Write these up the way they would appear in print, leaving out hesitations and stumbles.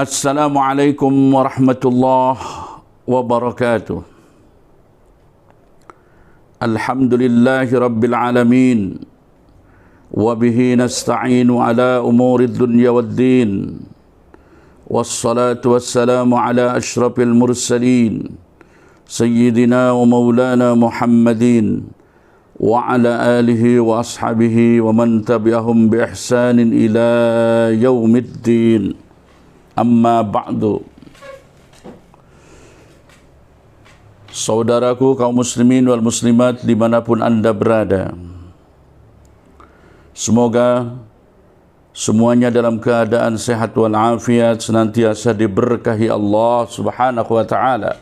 Assalamualaikum warahmatullahi wabarakatuh. Alhamdulillahi rabbil alamin. Wabihi nasta'inu ala umuri dunya waddin. Wassalatu wassalamu ala ashrafil mursalin Sayyidina wa maulana Muhammadin wa ala alihi wa ashabihi wa man tabi'ahum bi ihsanin ila yaumiddin. Amma ba'du. Saudaraku kaum muslimin wal muslimat dimanapun anda berada, semoga semuanya dalam keadaan sehat wal afiat, senantiasa diberkahi Allah subhanahu wa ta'ala.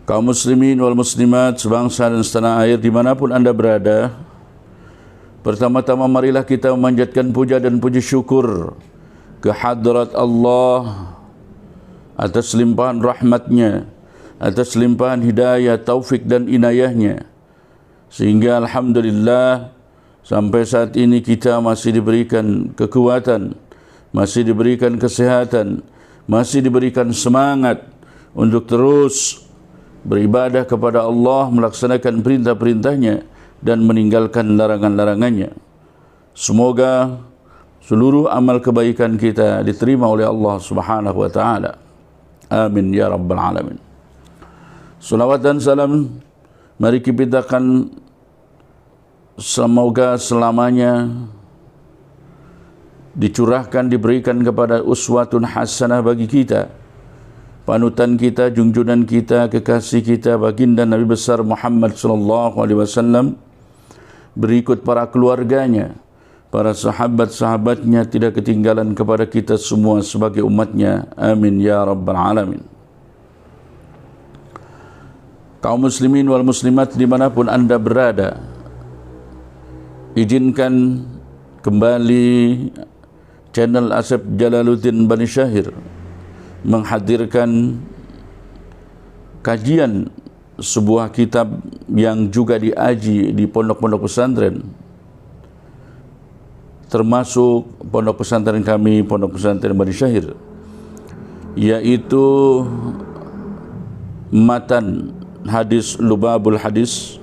Kaum muslimin wal muslimat sebangsa dan setanah air dimanapun anda berada, pertama-tama marilah kita memanjatkan puja dan puji syukur kehadrat Allah atas limpahan rahmatnya, atas limpahan hidayah, taufik dan inayahnya, sehingga alhamdulillah sampai saat ini kita masih diberikan kekuatan, masih diberikan kesehatan, masih diberikan semangat untuk terus beribadah kepada Allah, melaksanakan perintah-perintahnya dan meninggalkan larangan-larangannya. Semoga seluruh amal kebaikan kita diterima oleh Allah subhanahu wa ta'ala. Amin ya rabbal alamin. Salawat dan salam mari kita akan semoga selamanya dicurahkan, diberikan kepada uswatun hasanah bagi kita, panutan kita, junjungan kita, kekasih kita, baginda Nabi besar Muhammad sallallahu alaihi wasallam, berikut para keluarganya, para sahabat-sahabatnya, tidak ketinggalan kepada kita semua sebagai umatnya. Amin ya rabbal alamin. Kaum muslimin wal muslimat dimanapun anda berada, izinkan kembali channel Asep Jalaluddin Bani Syahir menghadirkan kajian sebuah kitab yang juga diaji di pondok-pondok pesantren, termasuk pondok pesantren kami, pondok pesantren Bani Syahir, yaitu matan hadis Lubabul Hadis,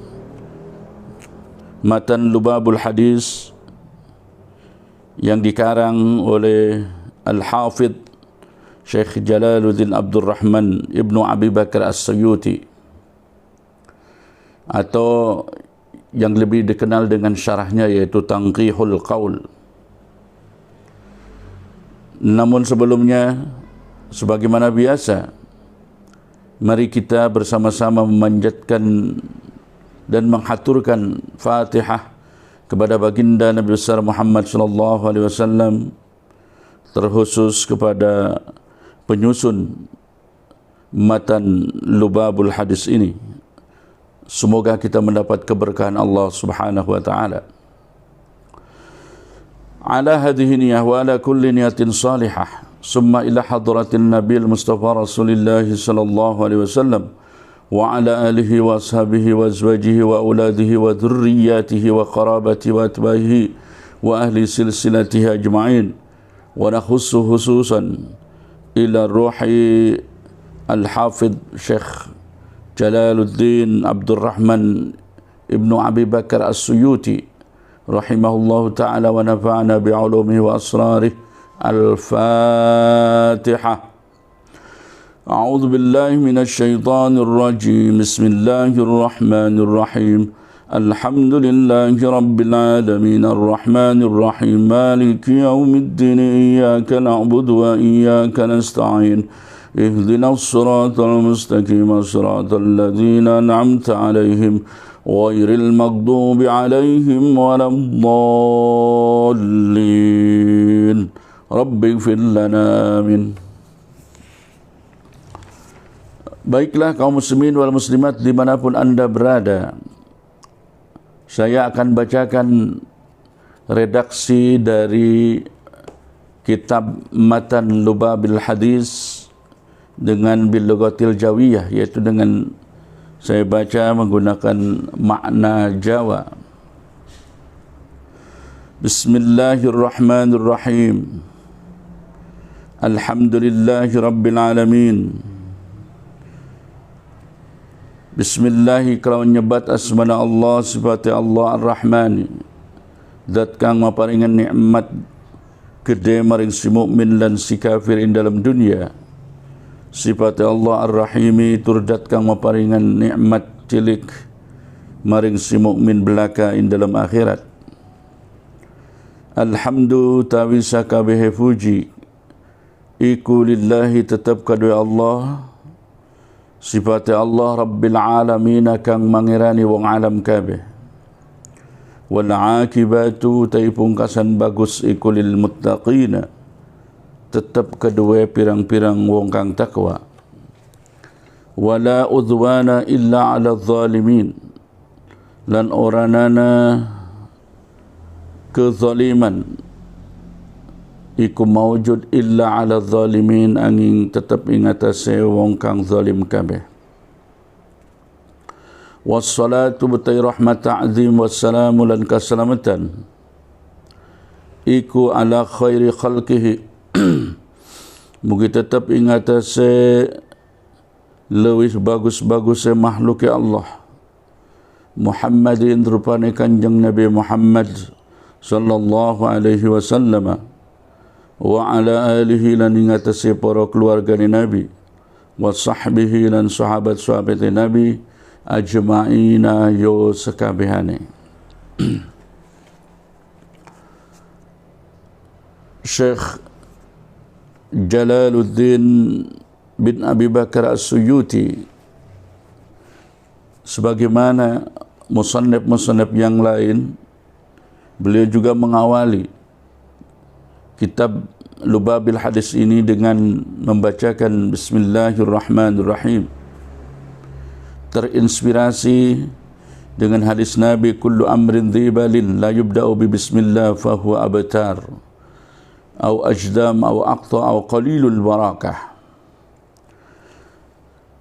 matan Lubabul Hadis yang dikarang oleh Al-Hafidh Syekh Jalaluddin Abdul Rahman Ibnu Abi Bakar As-Suyuti, atau yang lebih dikenal dengan syarahnya yaitu Tanqihul Qaul. Namun sebelumnya, sebagaimana biasa, mari kita bersama-sama memanjatkan dan menghaturkan Fatihah kepada baginda Nabi besar Muhammad sallallahu alaihi wasallam, terkhusus kepada penyusun matan Lubabul Hadis ini. Semoga kita mendapat keberkahan Allah subhanahu wa ta'ala. Ala hadhihi niyah wa ala kulli niyatin salihah, summa ila hadratin Nabil Mustafa Rasulullah sallallahu alaihi wasallam wa ala alihi wa ashabihi wa azwajihi wa auladihi wa dhurriyyatihi wa qarabatihi wa atba'ihi wa ahli silsilatihi ajma'in, wa nakhussu khususan ila ruhi Al-Hafidh Syekh Jalaluddin Abdul Rahman Ibnu Abi Bakar As-Suyuti rahimahullahu ta'ala wa nafa'ana bi'ulumihi wa asrarih. Al-Fatihah. A'udzu billahi minasy syaithanir rajim. Bismillahir rahmanir rahim. Alhamdulillahi rabbil alamin arrahmanir rahim maliki yaumiddin iyyaka na'budu wa iyyaka nasta'in. اهدنا الصراط المستقيم صراط الذين أنعمت عليهم غير المغضوب عليهم ولا الضالين رب اغفر لنا آمين. Baiklah kaum muslimin wal muslimat dimanapun anda berada, saya akan bacakan redaksi dari kitab Matan Lubabil Hadis dengan bil-lughatil jawiyah, yaitu dengan saya baca menggunakan makna Jawa. Bismillahirrahmanirrahim. Alhamdulillahi Rabbil Alamin. Bismillahi kelawan nyebat asmana Allah sifat Allah Ar-Rahman. Zat kang maparingan nikmat gede maring si mukmin lan si kafir ing dalam dunia. Sifat Allah Ar-Rahimi turdat kang maparingan nikmat cilik maring si mukmin belaka ing dalam akhirat. Alhamdu tawisa kabeh puji iku lillahi tetap kadua Allah. Sifat Allah Rabbil Alamin kang mangirani wong alam kabeh. Wal akibatu taipungkasan bagus iku lil muttaqina tetap kedua pirang-pirang wong kang takwa. Wala udwana illa ala zalimin lan oranana kezaliman iku mawjud illa ala zalimin angin tetap ingatase wong kang zalim kabeh. Wassalatu butai rahmat ta'zim wassalamu lan kasalamatan iku ala khairi khalqihi mugi tetap ingatase lewis bagus-bagus makhluk Allah Muhammadin rupane kanjeng Nabi Muhammad sallallahu alaihi wasallam wa ala alihi lan ingatasi para keluarga Nabi wa sahbihi lan sahabat-sahabat Nabi ajma'ina yo sekabehane. Syekh Jalaluddin bin Abi Bakar As-Suyuti sebagaimana musannaf-musannaf yang lain, beliau juga mengawali kitab Lubabil Hadis ini dengan membacakan Bismillahirrahmanirrahim. Terinspirasi dengan hadis Nabi, kullu amrin dhibalin la yubda'u bi bismillah fahuwa abtar au ajdam au aqta au qalilul barakah.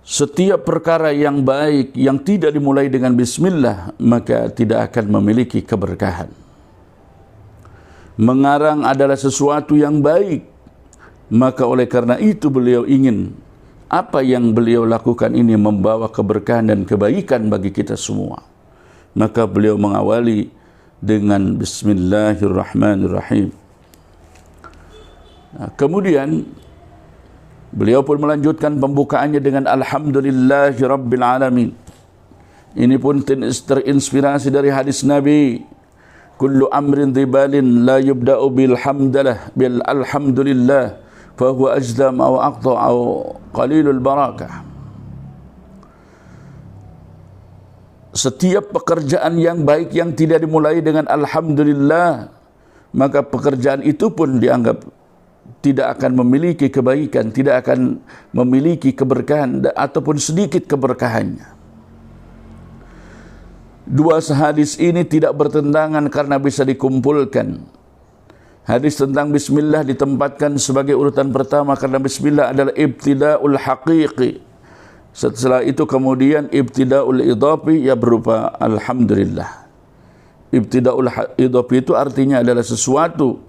Setiap perkara yang baik yang tidak dimulai dengan bismillah maka tidak akan memiliki keberkahan. Mengarang adalah sesuatu yang baik, maka oleh karena itu beliau ingin apa yang beliau lakukan ini membawa keberkahan dan kebaikan bagi kita semua. Maka beliau mengawali dengan Bismillahirrahmanirrahim. Nah, kemudian beliau pun melanjutkan pembukaannya dengan Alhamdulillahi Rabbil Alamin. Ini pun terinspirasi dari hadis Nabi, kullu amrin dhibalin la yubda'u bil hamdalah bil alhamdulillah fahuwa ajdam aw aqta aw qalilul barakah. Setiap pekerjaan yang baik yang tidak dimulai dengan alhamdulillah, maka pekerjaan itu pun dianggap tidak akan memiliki kebaikan, tidak akan memiliki keberkahan ataupun sedikit keberkahannya. Dua hadis ini tidak bertentangan karena bisa dikumpulkan. Hadis tentang bismillah ditempatkan sebagai urutan pertama karena bismillah adalah ibtida'ul haqiqi. Setelah itu kemudian ibtida'ul idafi ya berupa alhamdulillah. Ibtida'ul idafi itu artinya adalah sesuatu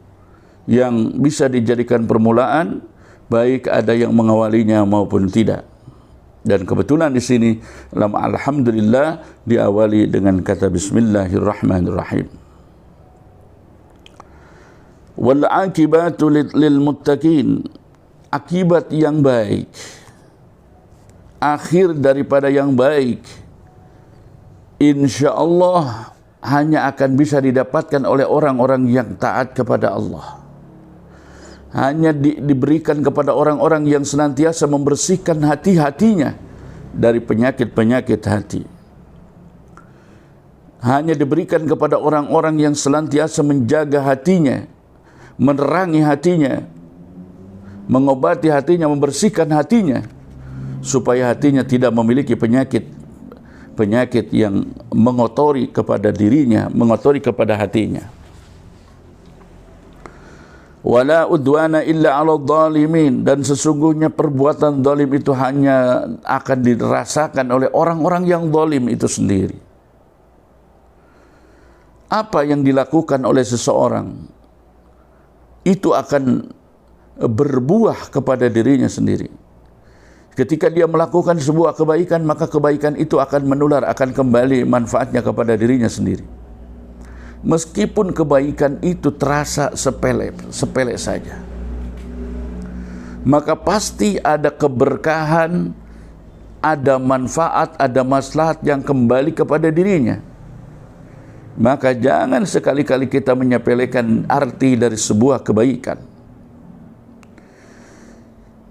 yang bisa dijadikan permulaan, baik ada yang mengawalinya maupun tidak. Dan kebetulan di sini dalam alhamdulillah diawali dengan kata Bismillahirrahmanirrahim. Wal akibatu lil muttaqin, akibat yang baik, akhir daripada yang baik, insyaallah hanya akan bisa didapatkan oleh orang-orang yang taat kepada Allah. Hanya diberikan kepada orang-orang yang senantiasa membersihkan hati-hatinya dari penyakit-penyakit hati. Hanya diberikan kepada orang-orang yang senantiasa menjaga hatinya, menerangi hatinya, mengobati hatinya, membersihkan hatinya, supaya hatinya tidak memiliki penyakit yang mengotori kepada dirinya, mengotori kepada hatinya. Wala udwana illa 'ala dhalimin, dan sesungguhnya perbuatan zalim itu hanya akan dirasakan oleh orang-orang yang zalim itu sendiri. Apa yang dilakukan oleh seseorang itu akan berbuah kepada dirinya sendiri. Ketika dia melakukan sebuah kebaikan, maka kebaikan itu akan menular, akan kembali manfaatnya kepada dirinya sendiri. Meskipun kebaikan itu terasa sepele saja, maka pasti ada keberkahan, ada manfaat, ada maslahat yang kembali kepada dirinya. Maka jangan sekali-kali kita menyepelekan arti dari sebuah kebaikan.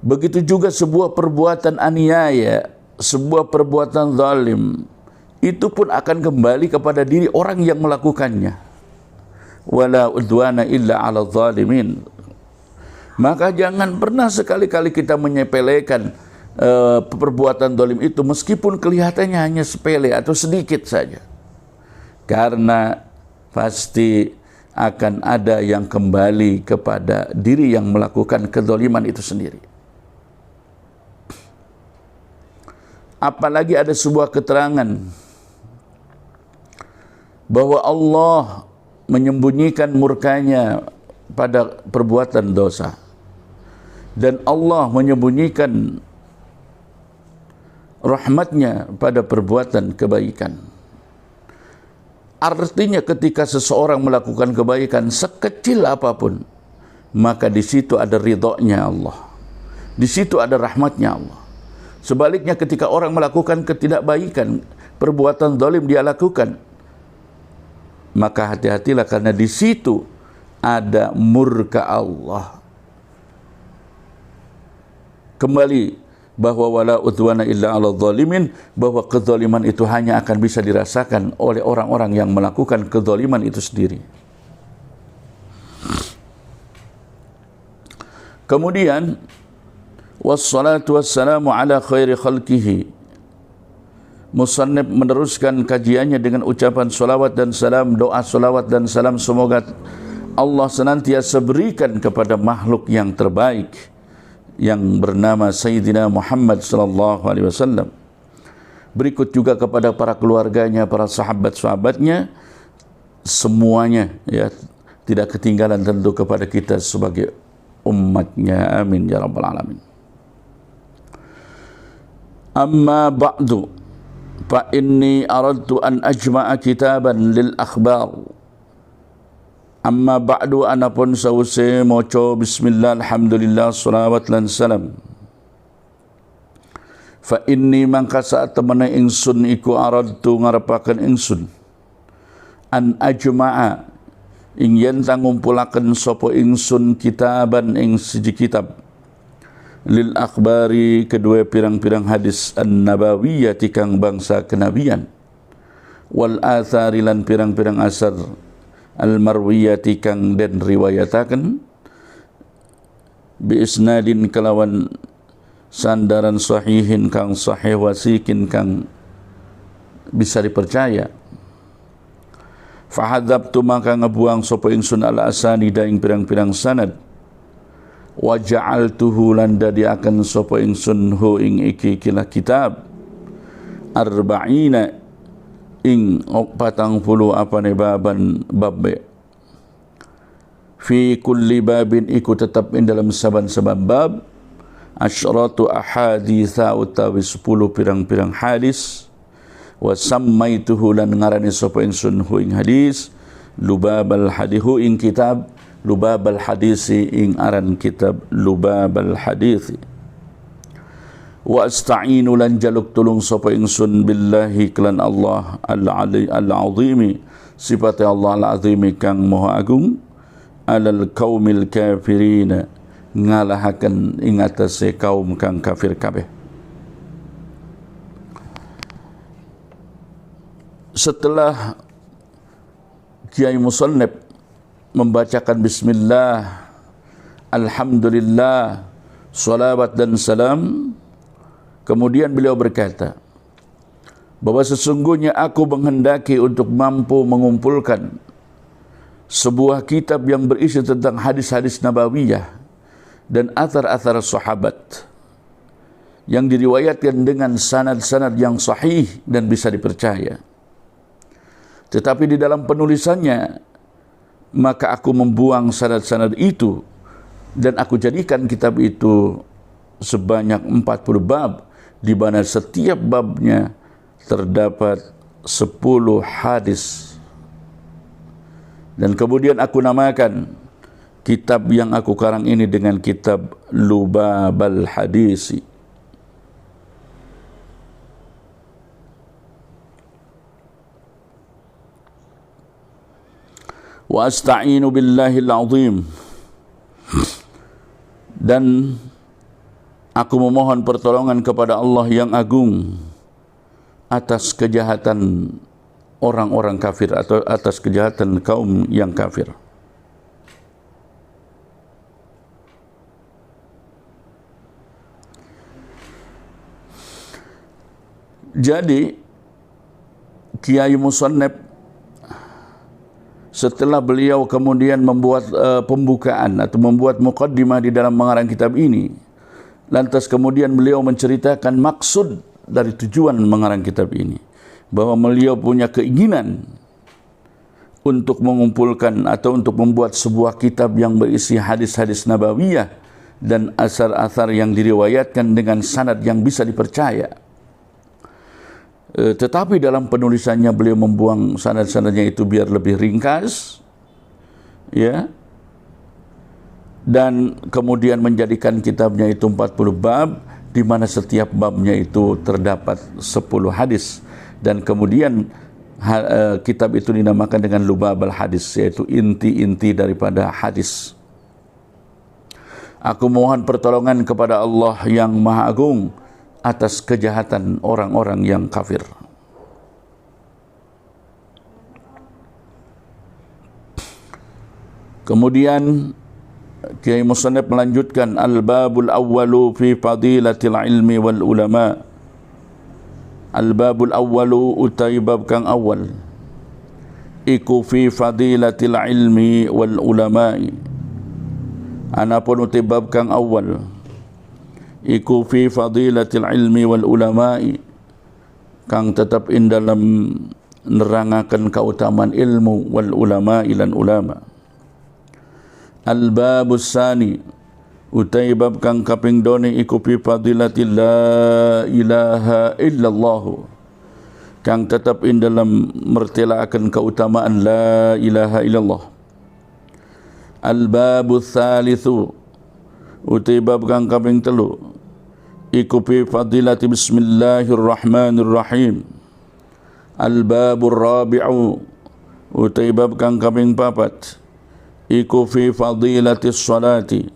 Begitu juga sebuah perbuatan aniaya, sebuah perbuatan zalim, itu pun akan kembali kepada diri orang yang melakukannya. Wala udwana illa 'ala zalimin. Maka jangan pernah sekali-kali kita menyepelekan perbuatan zalim itu, meskipun kelihatannya hanya sepele atau sedikit saja. Karena pasti akan ada yang kembali kepada diri yang melakukan kezaliman itu sendiri. Apalagi ada sebuah keterangan bahwa Allah menyembunyikan murkanya pada perbuatan dosa, dan Allah menyembunyikan rahmatnya pada perbuatan kebaikan. Artinya ketika seseorang melakukan kebaikan sekecil apapun, maka di situ ada ridhonya Allah, di situ ada rahmatnya Allah. Sebaliknya ketika orang melakukan ketidakbaikan, perbuatan zalim dia lakukan, maka hati-hatilah, karena di situ ada murka Allah. Kembali bahwa wala udwana illa 'ala zalimin, bahwa kezaliman itu hanya akan bisa dirasakan oleh orang-orang yang melakukan kezaliman itu sendiri. Kemudian wassalatu wassalamu ala khairi khalqihi. Musannif meneruskan kajiannya dengan ucapan salawat dan salam, doa salawat dan salam semoga Allah senantiasa berikan kepada makhluk yang terbaik yang bernama Sayyidina Muhammad sallallahu alaihi wasallam. Berikut juga kepada para keluarganya, para sahabat-sahabatnya, semuanya ya, tidak ketinggalan tentu kepada kita sebagai umatnya. Amin ya rabbal alamin. Amma ba'du, fa inni aradtu an ajma'a kitaban lil akhbar. Amma ba'du, anapun sause moco bismillah alhamdulillah salawat lan salam. Fa inni mangka saat temene ingsun iku aradtu ngarepaken ingsun an ajma'a ing yen ngumpulaken sapa ingsun kitaban ing siji kitab lil akhbari kedua pirang-pirang hadis an-nabawiyah kang bangsa kenabian, wal athari lan pirang-pirang asar al-marwiyah kang den riwayataken bi isnadin kelawan sandaran sahihin kang sahih wasikin kang bisa dipercaya. Fahadzabtu maka ngebuang sapa ingsun al asanida ing pirang-pirang sanad, wa ja'altuhu lan dadi akan sapa ingsun hu ing iki kila kitab arba'ina ing 40 apane baban babbe, fi kulli babin iku tetap ing dalam saban-saban bab asyratu ahaditha utawi 10 pirang-pirang hadis, wa sammaituhu lan ngarani sapa ingsun hu ing hadis lubabal hadihu ing kitab lubabal hadisi ing aran kitab lubabal hadisi. Wa asta'inu lan jaluk tulung sapa ingsun billahi kelan Allah al-ali al-azimi, sifat Allah al-azimi kang maha agung, alal qaumil kafirin ngalahaken ing atase kaum kang kafir kabeh. Setelah Kiai Musannif membacakan bismillah, alhamdulillah, salawat dan salam, kemudian beliau berkata bahwa sesungguhnya aku menghendaki untuk mampu mengumpulkan sebuah kitab yang berisi tentang hadis-hadis nabawiyah dan athar-athar sahabat yang diriwayatkan dengan sanad-sanad yang sahih dan bisa dipercaya. Tetapi di dalam penulisannya maka aku membuang sanad-sanad itu Dan aku jadikan kitab itu sebanyak 40 bab, di mana setiap babnya terdapat 10 hadis. Dan kemudian aku namakan kitab yang aku karang ini dengan kitab Lubabal Hadisi. Wa asta'inu billahil azim. Dan aku memohon pertolongan kepada Allah yang agung atas kejahatan orang-orang kafir atau atas kejahatan kaum yang kafir. Jadi Kiai Musannaf setelah beliau kemudian membuat pembukaan atau membuat muqaddimah di dalam mengarang kitab ini, lantas kemudian beliau menceritakan maksud dari tujuan mengarang kitab ini, bahwa beliau punya keinginan untuk mengumpulkan atau untuk membuat sebuah kitab yang berisi hadis-hadis nabawiyah dan asar-asar yang diriwayatkan dengan sanad yang bisa dipercaya. Tetapi dalam penulisannya beliau membuang sanad-sanadnya itu biar lebih ringkas, ya, dan kemudian menjadikan kitabnya itu 40 bab, di mana setiap babnya itu terdapat 10 hadis, dan kemudian kitab itu dinamakan dengan Lubabal Hadis, yaitu inti-inti daripada hadis. Aku mohon pertolongan kepada Allah yang Maha Agung atas kejahatan orang-orang yang kafir. Kemudian Kiai Musannaf melanjutkan, al-babul awwalu fi fadilatil ilmi wal ulama. Al-babul awwalu utai bab kang awal iku fi fadilatil ilmi wal ulama. Anapun utai bab kang awal iku fi fadilatil ilmi wal ulama'i, kang tetap in dalam nerangakan keutamaan ilmu wal ulama'i lan ulama. Al babus sani utai bab kang kaping doni iku fi fadilatil la ilaha illallah, kang tetap in dalam mertelaakan keutamaan la ilaha illallah. Al babus thalithu utai bab kang kaping telu iku fi fadilati bismillahirrahmanirrahim. Al-babur rabi'u utai bab kang kaping papat iku fi fadilati salati,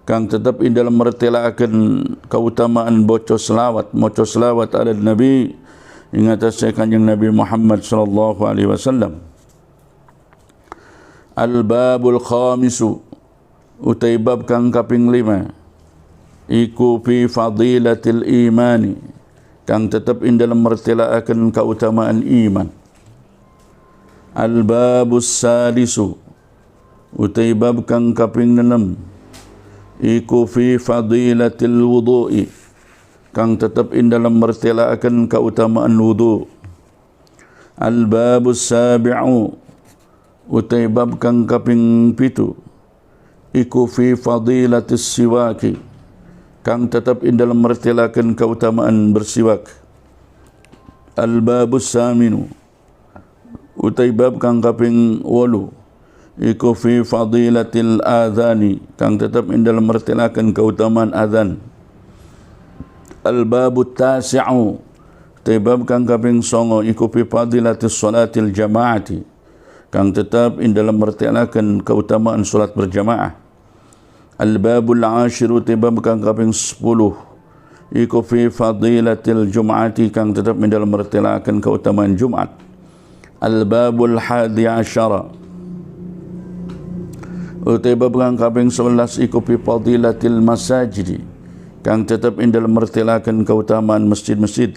kang tetap in dalam mertelaakan keutamaan baca selawat ala Nabi ing atas kanjeng Nabi Muhammad sallallahu alaihi wasallam. Al-babul khamisu utai bab kang kaping 5 iku fi fadilatil imani, kang tetap in dalam mertelaakan keutamaan iman. Al-babus sadisu utai bab kang kaping 6 iku fi fadilatil wudu'i, kang tetap in dalam mertelaakan keutamaan wudu. Al-babus sabi'u utai bab kang kaping 7 iku fi fadilatis siwaki, kang tetap in dalam mertelakan keutamaan bersiwak. Al-babus saminu utai bab kang kaping 8 iku fi fadilatil adhani, kang tetap in dalam mertelakan keutamaan adhan. Al-babut tasi'u utai bab kang kaping 9 iku fi fadilatis salatil jamaati, kang tetap in dalam mertelakan keutamaan salat berjamaah. Al-babul ashiru tibab kang kaping 10 iku fi fadilatil jum'ati, kang tetap in dalam mertelakan keutamaan Jumat. Al-babul hadi asyara utibab kang kaping 11 iku fi fadilatil masajidi, kang tetap in dalam mertelakan keutamaan masjid-masjid.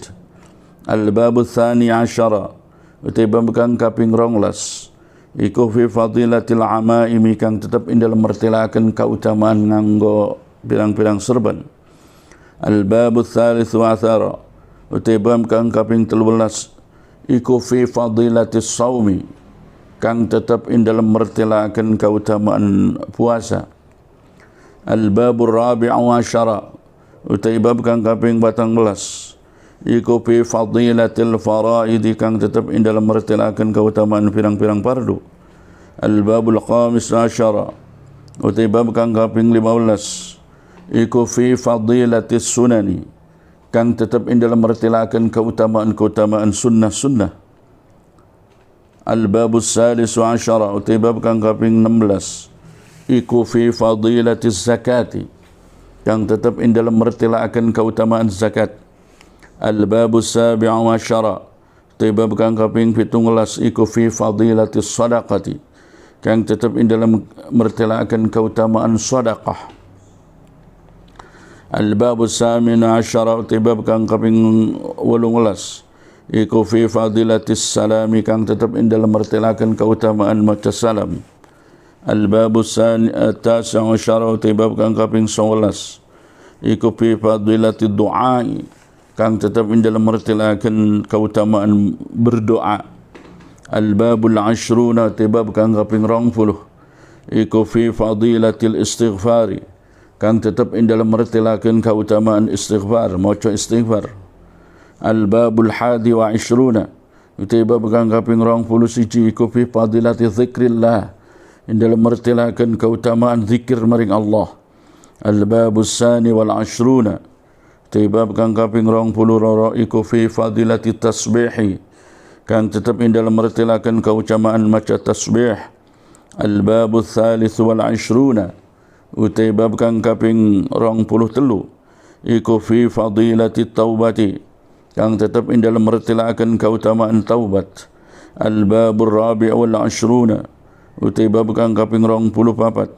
Al-babul thani asyara utibab kang kaping 12 iku fi fadilatil amaimi, kang tetap in dalam mertelakan keutamaan nganggo pirang-pirang serban. Al-babu tsalitsu atsara utai bab kang kaping 13 iku fi fadilatis saumi, kang tetap in dalam mertelakan keutamaan puasa. Al-babur rabi'u asyara, utai bab kang kaping 14, iku fi fadilatil faraidi, kang tetap in dalam mertelakan keutamaan pirang-pirang fardu. Al-babul khamis asyara, utai bab kang kaping 15, iku fi fadilatis sunani, kang tetap in dalam mertelakan keutamaan sunnah-sunnah. Al-babus salisu asyara, utai bab kang kaping 16, iku fi fadilatis zakati, kang tetap in dalam mertelakan keutamaan zakat. Al-babus sabi'u asyara, utai bab kang kaping 17, iku fi fadilatis sadaqati, kang tetap in dalam mertelakan keutamaan sadaqah. Al-babus saminu asyara, utai bab kang kaping 18, iku fi fadilatis salami, kang tetap in dalam mertelakan keutamaan maca salam. Al-babus tasi'u asyara, utai bab kang kaping 11, iku fi fadilatid du'a, kang tetap in dalam mertelakan keutamaan berdoa. Al-babul ashruna, utai bab kang kaping 20, iku fi fadilatil istighfari, kang tetap in dalam mertelakan keutamaan istighfar, maca istighfar. Al-babul hadi wa ishruna, utai bab kang kaping 21, iku fi fadilati zikrillah, in dalam mertelakan keutamaan zikir maring Allah. Al-babus sani wal ashruna, utai bab kang kaping 22, iku fi fadilati tasbihi, kang tetap in dalam mertelakan keutamaan maca tasbih. Al-babus thalith wal ashruna, utai bab kang kaping 23, iku fi fadilati taubati, kang tetap in dalam mertelakan keutamaan taubat. Al-babur rabi' wal ashruna, utai bab kang kaping 24,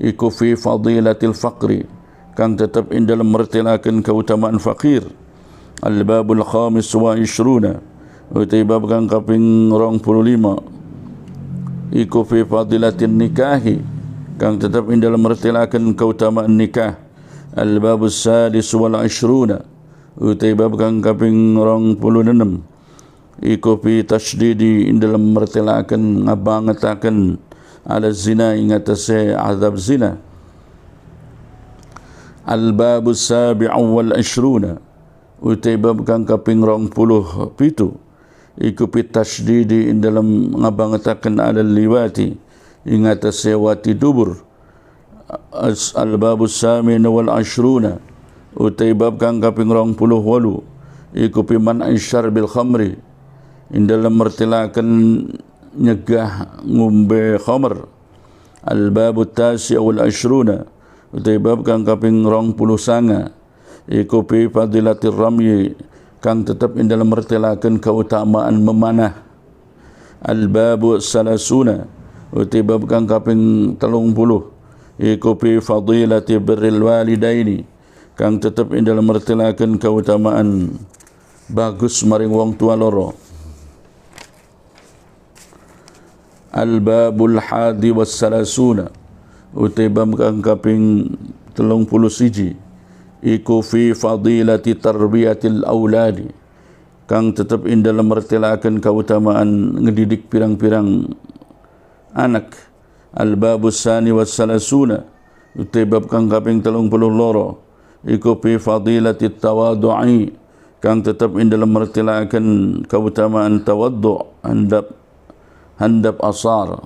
iku fi fadilatil faqri, kang tetap in dalam mertelakan keutamaan fakir. Al-babul khamis wa ishruna, utai bab kang kaping 25, iku fi fadilatin nikahi, kang tetap in dalam mertelakan keutamaan nikah. Al-babus sadis wal ishruna, utai bab kang kaping 26, iku fi tasydidi, in dalam mertelakan ngabangetaken ala zina, ing atase azab zina. Al-babus sabi'u wal ishruna, utai bab kang kaping 27, iku fi tasydidi, in dalam ngabangetaken ala liwati, ing atase wati dubur. Al-babus saminu wal ashruna, utai bab kang kaping 28, iku fi man'i syarbil khamri, in dalam mertelakan nyegah ngombe khamr. Al-babut tasi' wal ashruna, utai bab kang kaping 29, iku fi fadilatir ramyi, kang tetap in dalam mertelakan keutamaan memanah. Al-babu salasuna, utai bab kang kaping 30, iku fi fadilati birril walidaini, kang tetap in dalam mertelakan keutamaan bagus maring wong tua loro. Al-babul hadi was salasuna, utai bab kang kaping 31, iku fi fadilati tarbiyatil auladi, kang tetap in dalam mertelakan keutamaan ngedidik pirang-pirang anak. Al-babus sani was salasuna, utai bab kang kaping 32, iku fi fadilati tawadu'i, kang tetap in dalam mertelakan keutamaan tawaddu', handap asar.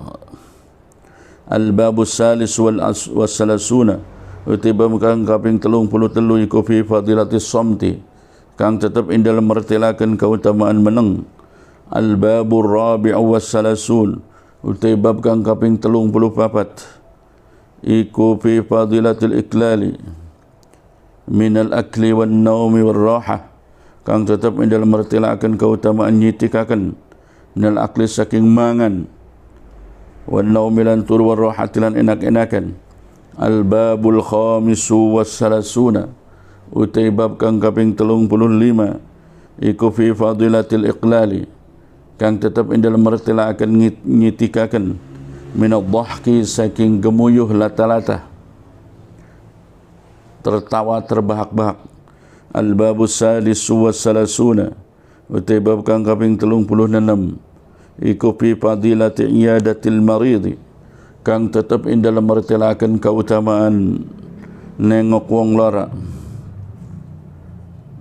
Al-babus salis wal salasuna, utai bab kang kaping 33, iku fi fadilati samti, kang tetap in dalam mertelakan keutamaan meneng. Al-babur rabi'u was salasun, utai bab kang kaping 34, iku fi fadilatil iklali minal akli wan naumi wal raha, kang tetap in dalam mertelakan keutamaan nyitikakan minal akli saking mangan, wan naumi lan tur wal raha tilan enak-enakan. Al-babul khamisu was salasuna, utai bab kang kaping 35, iku fi fadilatil iqlali, kang tetap in dalam mertelakan nyitikakan minad dhahki saking gemuyuh lata-lata, tertawa terbahak-bahak. Al-babus sadisu was salasuna, utai bab kang kaping 36, iku fi fadilati iyadatil maridi, kang tetap in dalam mertelakan keutamaan nengok wong lara,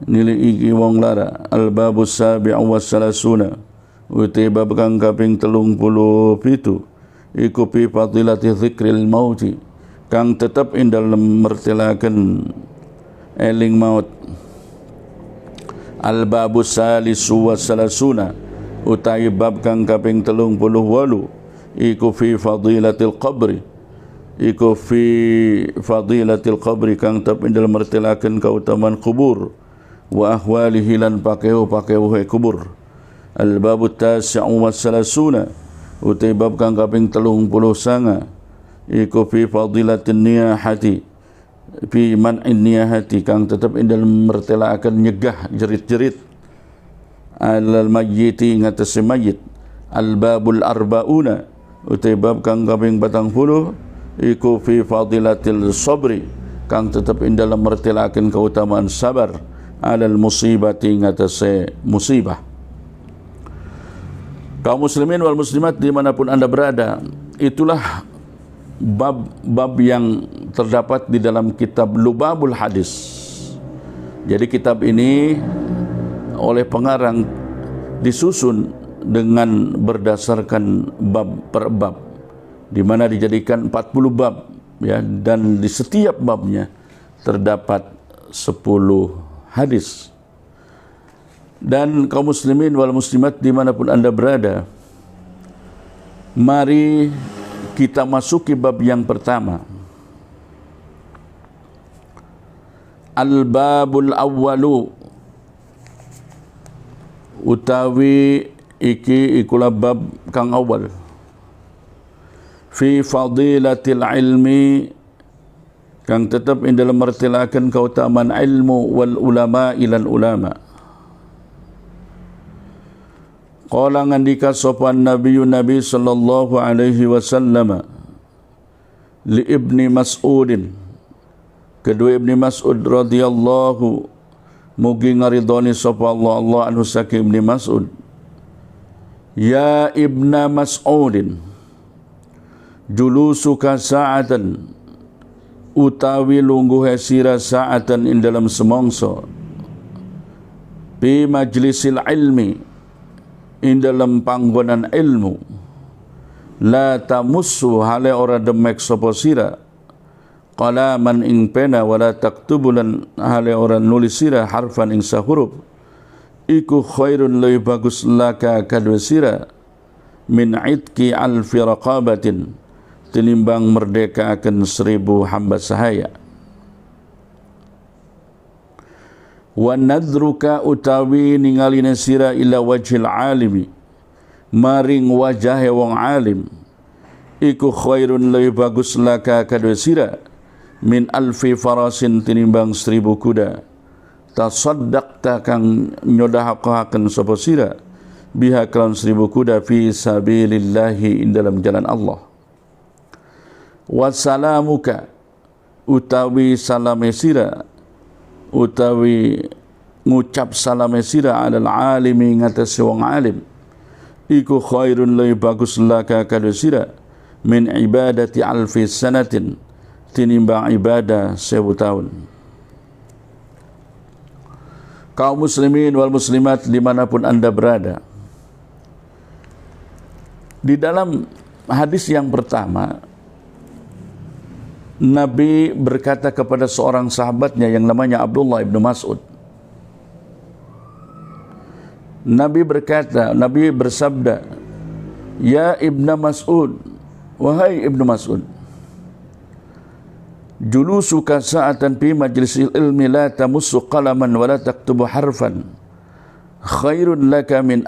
nili iki wong lara. Al-babus sabi'u wassalasuna, uti bab kang kaping 37, iku fi fadilati dzikril mauti, kang tetap ing dalem mertelaken eling maut. Al-babus salisu wassalasuna, utai bab kang kaping 38, iku fi fadilatil qabri, iku fi fadilatil qabri, kang tetap ing dalem mertelaken kautamaan kubur, wa ahwalihi lan pakeu kubur. Al-babu tasi'u wassalasuna, utai bab kang kaping 39, iku fi fadilatin niyahati, fi man'in niyahati, kang tetap ing dalem mertelaken nyegah jerit-jerit alal mayyiti ngatasi mayit. Al-babul arba'una, utai bab kang kaping 40, iku fi fadilatil sabri, kang tetap ing dalem mertelaken keutamaan sabar alal musibati ngatasi musibah. Kaum muslimin wal muslimat dimanapun anda berada, itulah bab-bab yang terdapat di dalam kitab Lubabul Hadis. Jadi kitab ini oleh pengarang disusun dengan berdasarkan bab per bab, di mana dijadikan 40 bab, ya, dan di setiap babnya terdapat 10 hadis. Dan kaum muslimin wal muslimat dimanapun anda berada, mari kita masuki bab yang pertama. Al-babul awwalu, utawi iki ikulah bab kang awal, fi fadilatil ilmi, kang tetap ing dalam mertelaken keutamaan ilmu, wal ulama ilan ulama. Qala ngandika sopan Nabi sallallahu alaihi wasallam li Ibni Mas'udin, kedua Ibni Mas'ud radhiyallahu, mugi ngaridhoni sapa Allah anhu saking Ibni Mas'ud. Ya Ibna Mas'udin, julusuka sa'atan, utawi lungguh sira sa'atan ing dalam semongso, bi majlisil ilmi, ing dalam panggonan ilmu, la tamussu hale ora demek sapa sira, qalaman ing pena, wala taktubulan hale ora nulis sira harfan ing sahuruf, iku khairun lebih bagus laka kadwa sira, min itki alfi raqabatin, tinimbang merdeka akan 1000 hamba sahaya. Wa nadruka, utawi ningalina sira ila wajhil alimi, maring wajah wong alim, iku khairun lebih bagus laka kadwa sira, min alfi farasin, tinimbang 1000 kuda, tasaddaqta kang nyodahakaken sapa sira, biha kelawan 1000 kuda, fi sabilillahi, in dalam jalan Allah. Wassalamuka, utawi salame sira, utawi ngucap salame sira alal alimi ngatasi wong alim, iku khairun lebih bagus laka kadwa sira, min ibadati alfi sanatin, tinimbang ibadah 1000 tahun. Kaum muslimin wal muslimat dimanapun anda berada, di dalam hadis yang pertama, Nabi berkata kepada seorang sahabatnya yang namanya Abdullah ibn Mas'ud. Nabi berkata, Nabi bersabda, Ya Ibn Mas'ud, wahai Ibn Mas'ud, julusuka sa'atan fi majlisil ilmi, la tamussu qalaman wa la taktubu harfan, khairun laka min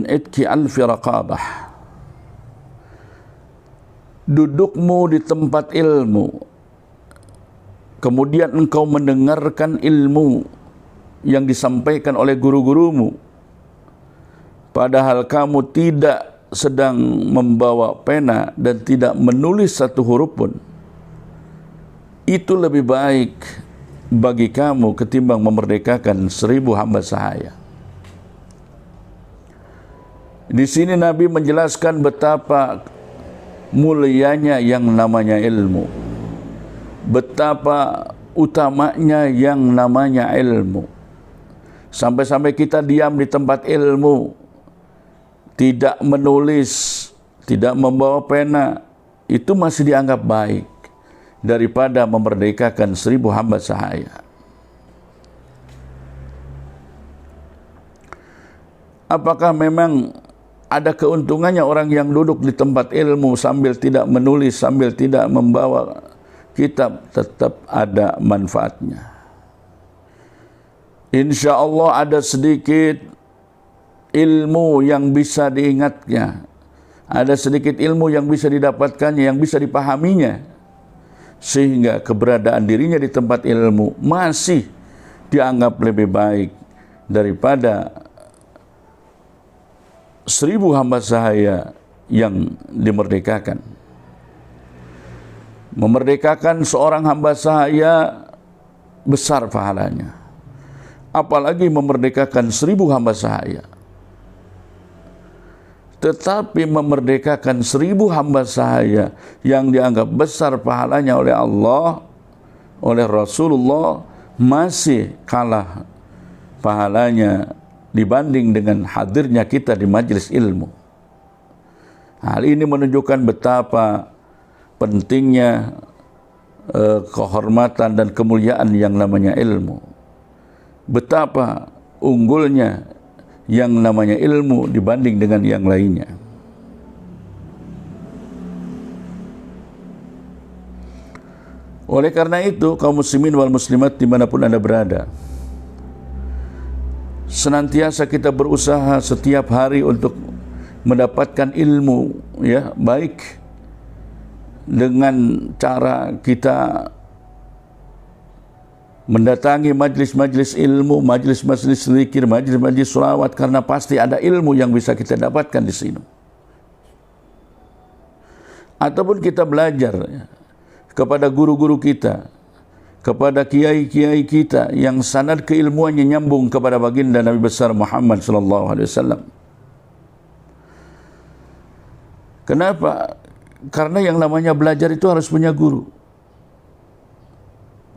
itki alfi raqabah. Dudukmu di tempat ilmu, kemudian engkau mendengarkan ilmu yang disampaikan oleh guru-gurumu, padahal kamu tidak sedang membawa pena dan tidak menulis satu huruf pun, itu lebih baik bagi kamu ketimbang memerdekakan 1000 hamba sahaya. Di sini Nabi menjelaskan betapa mulianya yang namanya ilmu, betapa utamanya yang namanya ilmu. Sampai-sampai kita diam di tempat ilmu, tidak menulis, tidak membawa pena, itu masih dianggap baik daripada memerdekakan 1000 hamba sahaya. Apakah memang ada keuntungannya orang yang duduk di tempat ilmu sambil tidak menulis, sambil tidak membawa kitab? Tetap ada manfaatnya. Insya Allah ada sedikit ilmu yang bisa diingatnya, ada sedikit ilmu yang bisa didapatkannya, yang bisa dipahaminya, sehingga keberadaan dirinya di tempat ilmu masih dianggap lebih baik daripada 1000 hamba sahaya yang dimerdekakan. Memerdekakan seorang hamba sahaya besar pahalanya, apalagi memerdekakan 1000 hamba sahaya. Tetapi memerdekakan 1000 hamba sahaya yang dianggap besar pahalanya oleh Allah, oleh Rasulullah, masih kalah pahalanya dibanding dengan hadirnya kita di majelis ilmu. Hal ini menunjukkan betapa pentingnya kehormatan dan kemuliaan yang namanya ilmu. Betapa unggulnya yang namanya ilmu dibanding dengan yang lainnya. Oleh karena itu, kaum muslimin wal muslimat dimanapun Anda berada, senantiasa kita berusaha setiap hari untuk mendapatkan ilmu, ya, baik dengan cara kita mendatangi majlis-majlis ilmu, majlis-majlis zikir, majlis-majlis sholawat, karena pasti ada ilmu yang bisa kita dapatkan di sini. Ataupun kita belajar, ya, kepada guru-guru kita, kepada kiai-kiai kita yang sanad keilmuannya nyambung kepada baginda Nabi besar Muhammad sallallahu alaihi wasallam. Kenapa? Karena yang namanya belajar itu harus punya guru.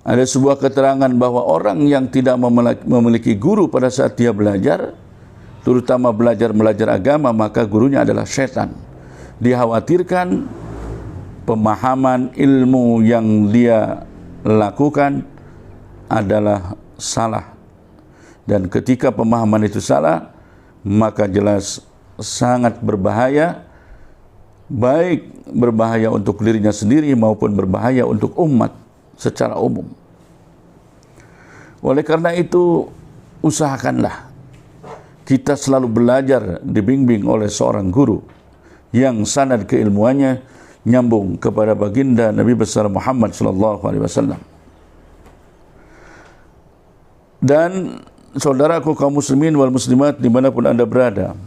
Ada sebuah keterangan bahwa orang yang tidak memiliki guru pada saat dia belajar, terutama belajar agama, maka gurunya adalah setan. Dikhawatirkan pemahaman ilmu yang dia lakukan adalah salah. Dan ketika pemahaman itu salah, maka jelas sangat berbahaya, baik berbahaya untuk dirinya sendiri maupun berbahaya untuk umat secara umum. Oleh karena itu, usahakanlah kita selalu belajar dibimbing oleh seorang guru yang sanad keilmuannya nyambung kepada baginda Nabi besar Muhammad sallallahu alaihi wasallam. Dan saudaraku kaum muslimin wal muslimat dimanapun Anda berada,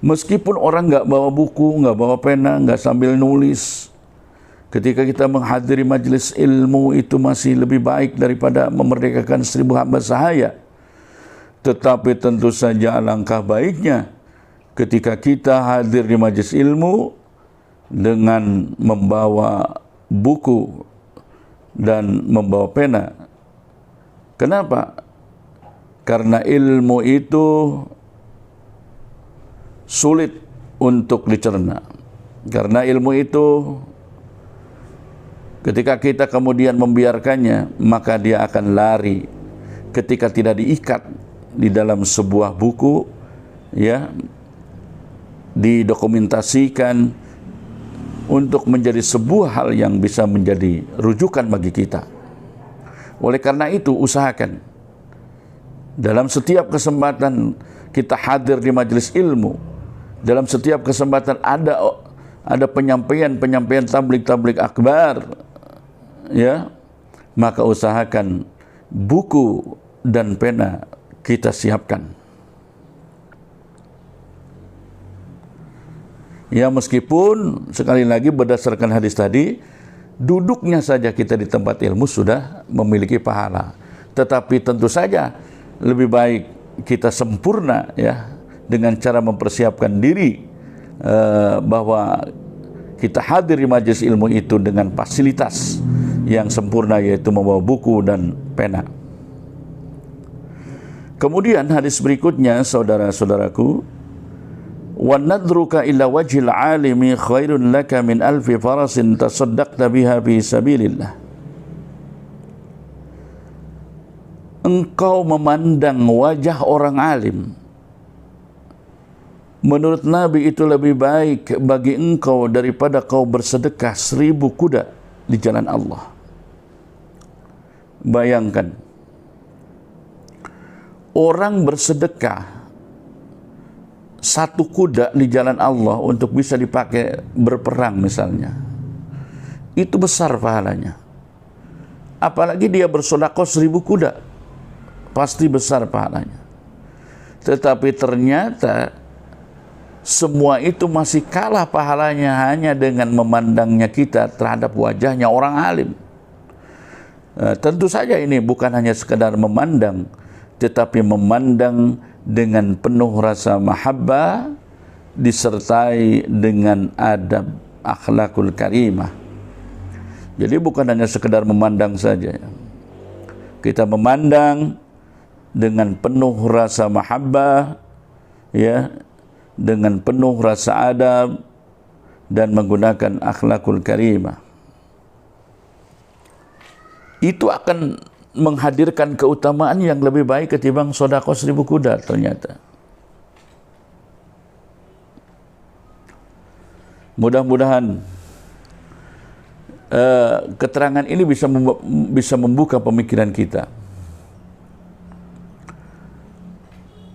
meskipun orang nggak bawa buku, nggak bawa pena, nggak sambil nulis, ketika kita menghadiri majelis ilmu itu masih lebih baik daripada memerdekakan 1000 hamba sahaya. Tetapi tentu saja alangkah baiknya ketika kita hadir di majelis ilmu dengan membawa buku dan membawa pena. Kenapa? Karena ilmu itu sulit untuk dicerna. Karena ilmu itu ketika kita kemudian membiarkannya, maka dia akan lari ketika tidak diikat di dalam sebuah buku, ya, didokumentasikan untuk menjadi sebuah hal yang bisa menjadi rujukan bagi kita. Oleh karena itu, usahakan dalam setiap kesempatan kita hadir di majelis ilmu, dalam setiap kesempatan ada penyampaian tablik akbar, ya, maka usahakan buku dan pena kita siapkan. Ya, meskipun sekali lagi berdasarkan hadis tadi, duduknya saja kita di tempat ilmu sudah memiliki pahala. Tetapi tentu saja lebih baik kita sempurna, ya, dengan cara mempersiapkan diri bahwa kita hadir di majelis ilmu itu dengan fasilitas yang sempurna, yaitu membawa buku dan pena. Kemudian hadis berikutnya, saudara-saudaraku, wa nadruka ila wajhil alimi khairun laka min alfi farasin tasaddaqta biha fi sabilillah. Engkau memandang wajah orang alim, menurut Nabi itu lebih baik bagi engkau daripada kau bersedekah 1000 kuda di jalan Allah. Bayangkan, orang bersedekah 1 kuda di jalan Allah untuk bisa dipakai berperang misalnya, itu besar pahalanya. Apalagi dia bersedekah 1000 kuda, pasti besar pahalanya. Tetapi ternyata semua itu masih kalah pahalanya hanya dengan memandangnya kita terhadap wajahnya orang alim. Tentu saja ini bukan hanya sekedar memandang, tetapi memandang dengan penuh rasa mahabbah disertai dengan adab akhlakul karimah. Jadi bukan hanya sekedar memandang saja. Kita memandang dengan penuh rasa mahabbah, ya, dengan penuh rasa adab dan menggunakan akhlakul karimah. Itu akan menghadirkan keutamaan yang lebih baik ketimbang sedekah 1000 kuda ternyata. Mudah-mudahan keterangan ini bisa membuka pemikiran kita.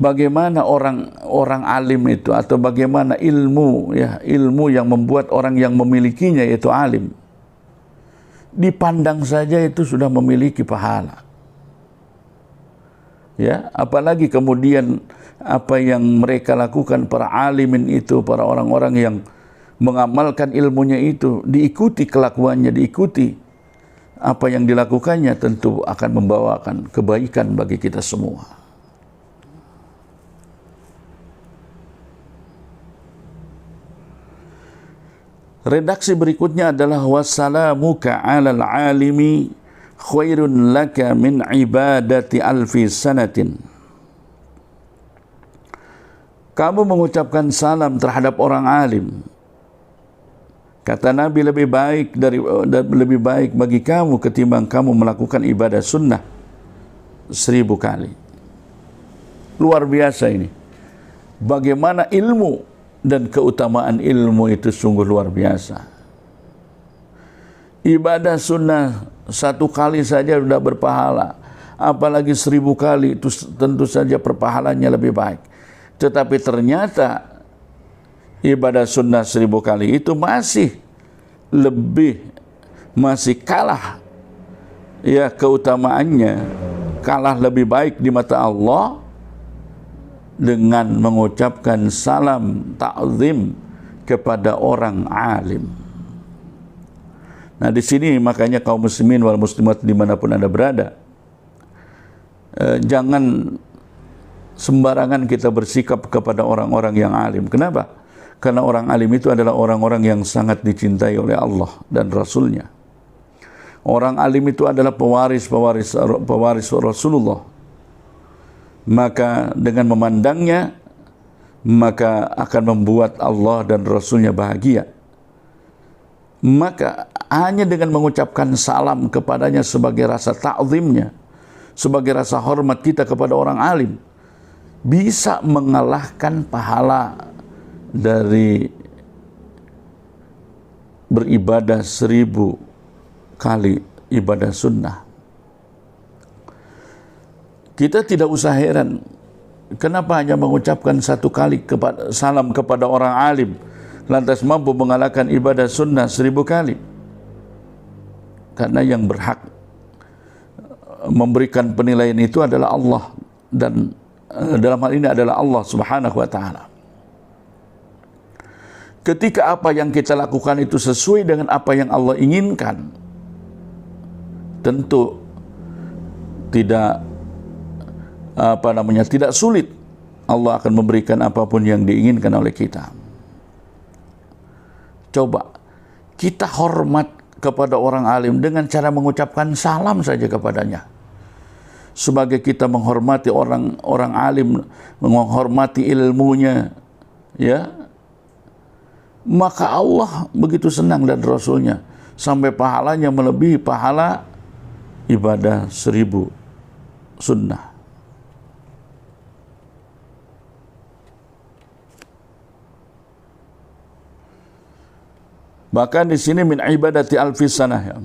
Bagaimana orang alim itu, atau bagaimana ilmu, ya, ilmu yang membuat orang yang memilikinya yaitu alim, dipandang saja itu sudah memiliki pahala. Ya, apalagi kemudian apa yang mereka lakukan para alimin itu, para orang-orang yang mengamalkan ilmunya itu, diikuti kelakuannya, diikuti apa yang dilakukannya, tentu akan membawakan kebaikan bagi kita semua. Redaksi berikutnya adalah wassalamuka 'alal 'alimi khairun laka min ibadati alfi sanatin. Kamu mengucapkan salam terhadap orang alim, kata Nabi, lebih baik bagi kamu ketimbang kamu melakukan ibadah sunnah 1000 kali. Luar biasa ini. Bagaimana ilmu dan keutamaan ilmu itu sungguh luar biasa. Ibadah sunnah 1 kali saja sudah berpahala, apalagi 1000 kali, itu tentu saja perpahalanya lebih baik. Tetapi ternyata ibadah sunnah 1000 kali itu masih kalah, ya, keutamaannya kalah lebih baik di mata Allah dengan mengucapkan salam ta'zim kepada orang alim. Nah, di sini makanya kaum muslimin wal muslimat dimanapun Anda berada, jangan sembarangan kita bersikap kepada orang-orang yang alim. Kenapa? Karena orang alim itu adalah orang-orang yang sangat dicintai oleh Allah dan Rasulnya. Orang alim itu adalah pewaris Rasulullah. Maka dengan memandangnya, maka akan membuat Allah dan Rasulnya bahagia. Maka hanya dengan mengucapkan salam kepadanya sebagai rasa ta'zimnya, sebagai rasa hormat kita kepada orang alim, bisa mengalahkan pahala dari beribadah 1000 kali ibadah sunnah. Kita tidak usah heran kenapa hanya mengucapkan 1 kali salam kepada orang alim lantas mampu mengalahkan ibadah sunnah 1000 kali. Karena yang berhak memberikan penilaian itu adalah Allah, dan dalam hal ini adalah Allah Subhanahu wa ta'ala. Ketika apa yang kita lakukan itu sesuai dengan apa yang Allah inginkan, tentu tidak tidak sulit Allah akan memberikan apapun yang diinginkan oleh kita. Coba kita hormat kepada orang alim dengan cara mengucapkan salam saja kepadanya. Sebagai kita menghormati orang alim, menghormati ilmunya, ya, maka Allah begitu senang dan Rasulnya sampai pahalanya melebihi pahala ibadah 1000 sunnah. Bahkan di sini min ibadati alfi sanah, ya.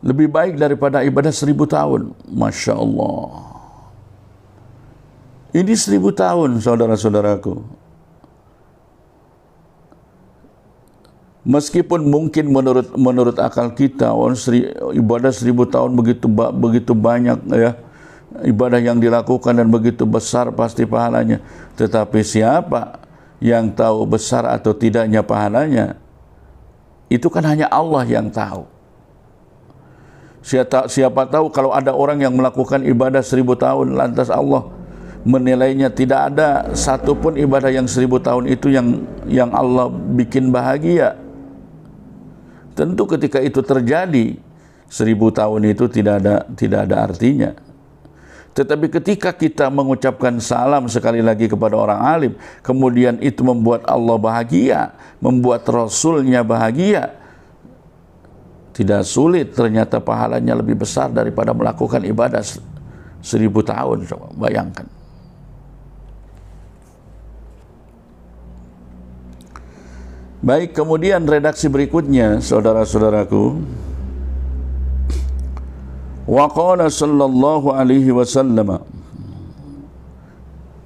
Lebih baik daripada ibadah 1000 tahun. Masya Allah. Ini 1000 tahun, saudara-saudaraku. Meskipun mungkin menurut akal kita, ibadah 1000 tahun begitu banyak, ya, ibadah yang dilakukan dan begitu besar pasti pahalanya. Tetapi siapa yang tahu besar atau tidaknya pahalanya? Itu kan hanya Allah yang tahu. Siapa tahu kalau ada orang yang melakukan ibadah 1000 tahun, lantas Allah menilainya tidak ada satupun ibadah yang 1000 tahun itu yang Allah bikin bahagia. Tentu ketika itu terjadi, 1000 tahun itu tidak ada artinya. Tetapi ketika kita mengucapkan salam sekali lagi kepada orang alim, kemudian itu membuat Allah bahagia, membuat Rasulnya bahagia, tidak sulit ternyata pahalanya lebih besar daripada melakukan ibadah 1000 tahun. Coba bayangkan. Baik, kemudian redaksi berikutnya, saudara-saudaraku. Wa qala sallallahu alaihi wasallam.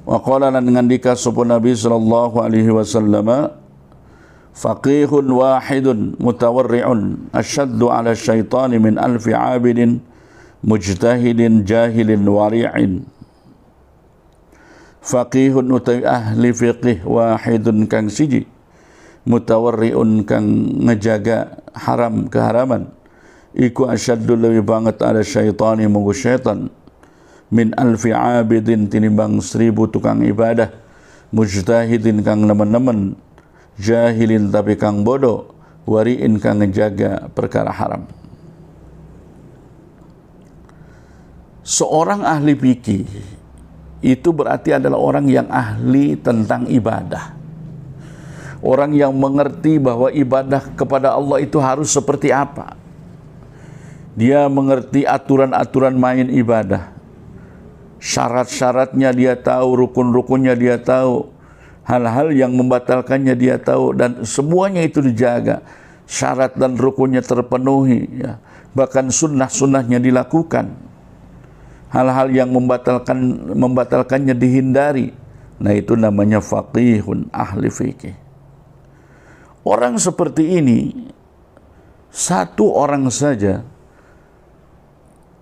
Wa qala lan ngandika sapa Nabi sallallahu alaihi wasallam, faqihun wahidun mutawarri'un asyaddu 'ala syaitani min alfi 'abidin mujtahidin jahilin wari'in. Faqihun utai ahli fiqih wahidun kang siji, mutawarri'un kang ngejaga haram keharaman, iku asyaddu lebih banget 'ala syaitani munggu syaitan, min alfi 'abidin tinimbang 1000 tukang ibadah, mujtahidin kang nemen-nemen, jahilin tapi kang bodoh, wariin kang ngejaga perkara haram. Seorang ahli fikih itu berarti adalah orang yang ahli tentang ibadah. Orang yang mengerti bahwa ibadah kepada Allah itu harus seperti apa. Dia mengerti aturan-aturan main ibadah. Syarat-syaratnya dia tahu, rukun-rukunnya dia tahu. Hal-hal yang membatalkannya dia tahu, dan semuanya itu dijaga. Syarat dan rukunnya terpenuhi, ya. Bahkan sunnah-sunnahnya dilakukan. Hal-hal yang membatalkannya dihindari. Nah, itu namanya faqihun, ahli fikih. Orang seperti ini, satu orang saja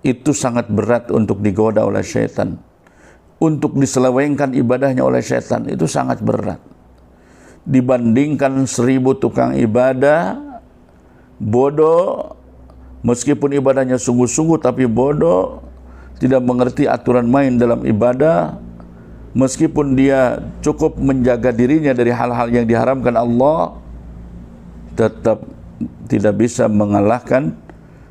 itu sangat berat untuk digoda oleh syaitan. Untuk diselewengkan ibadahnya oleh setan itu sangat berat. Dibandingkan 1000 tukang ibadah bodoh, meskipun ibadahnya sungguh-sungguh tapi bodoh, tidak mengerti aturan main dalam ibadah, meskipun dia cukup menjaga dirinya dari hal-hal yang diharamkan Allah, tetap tidak bisa mengalahkan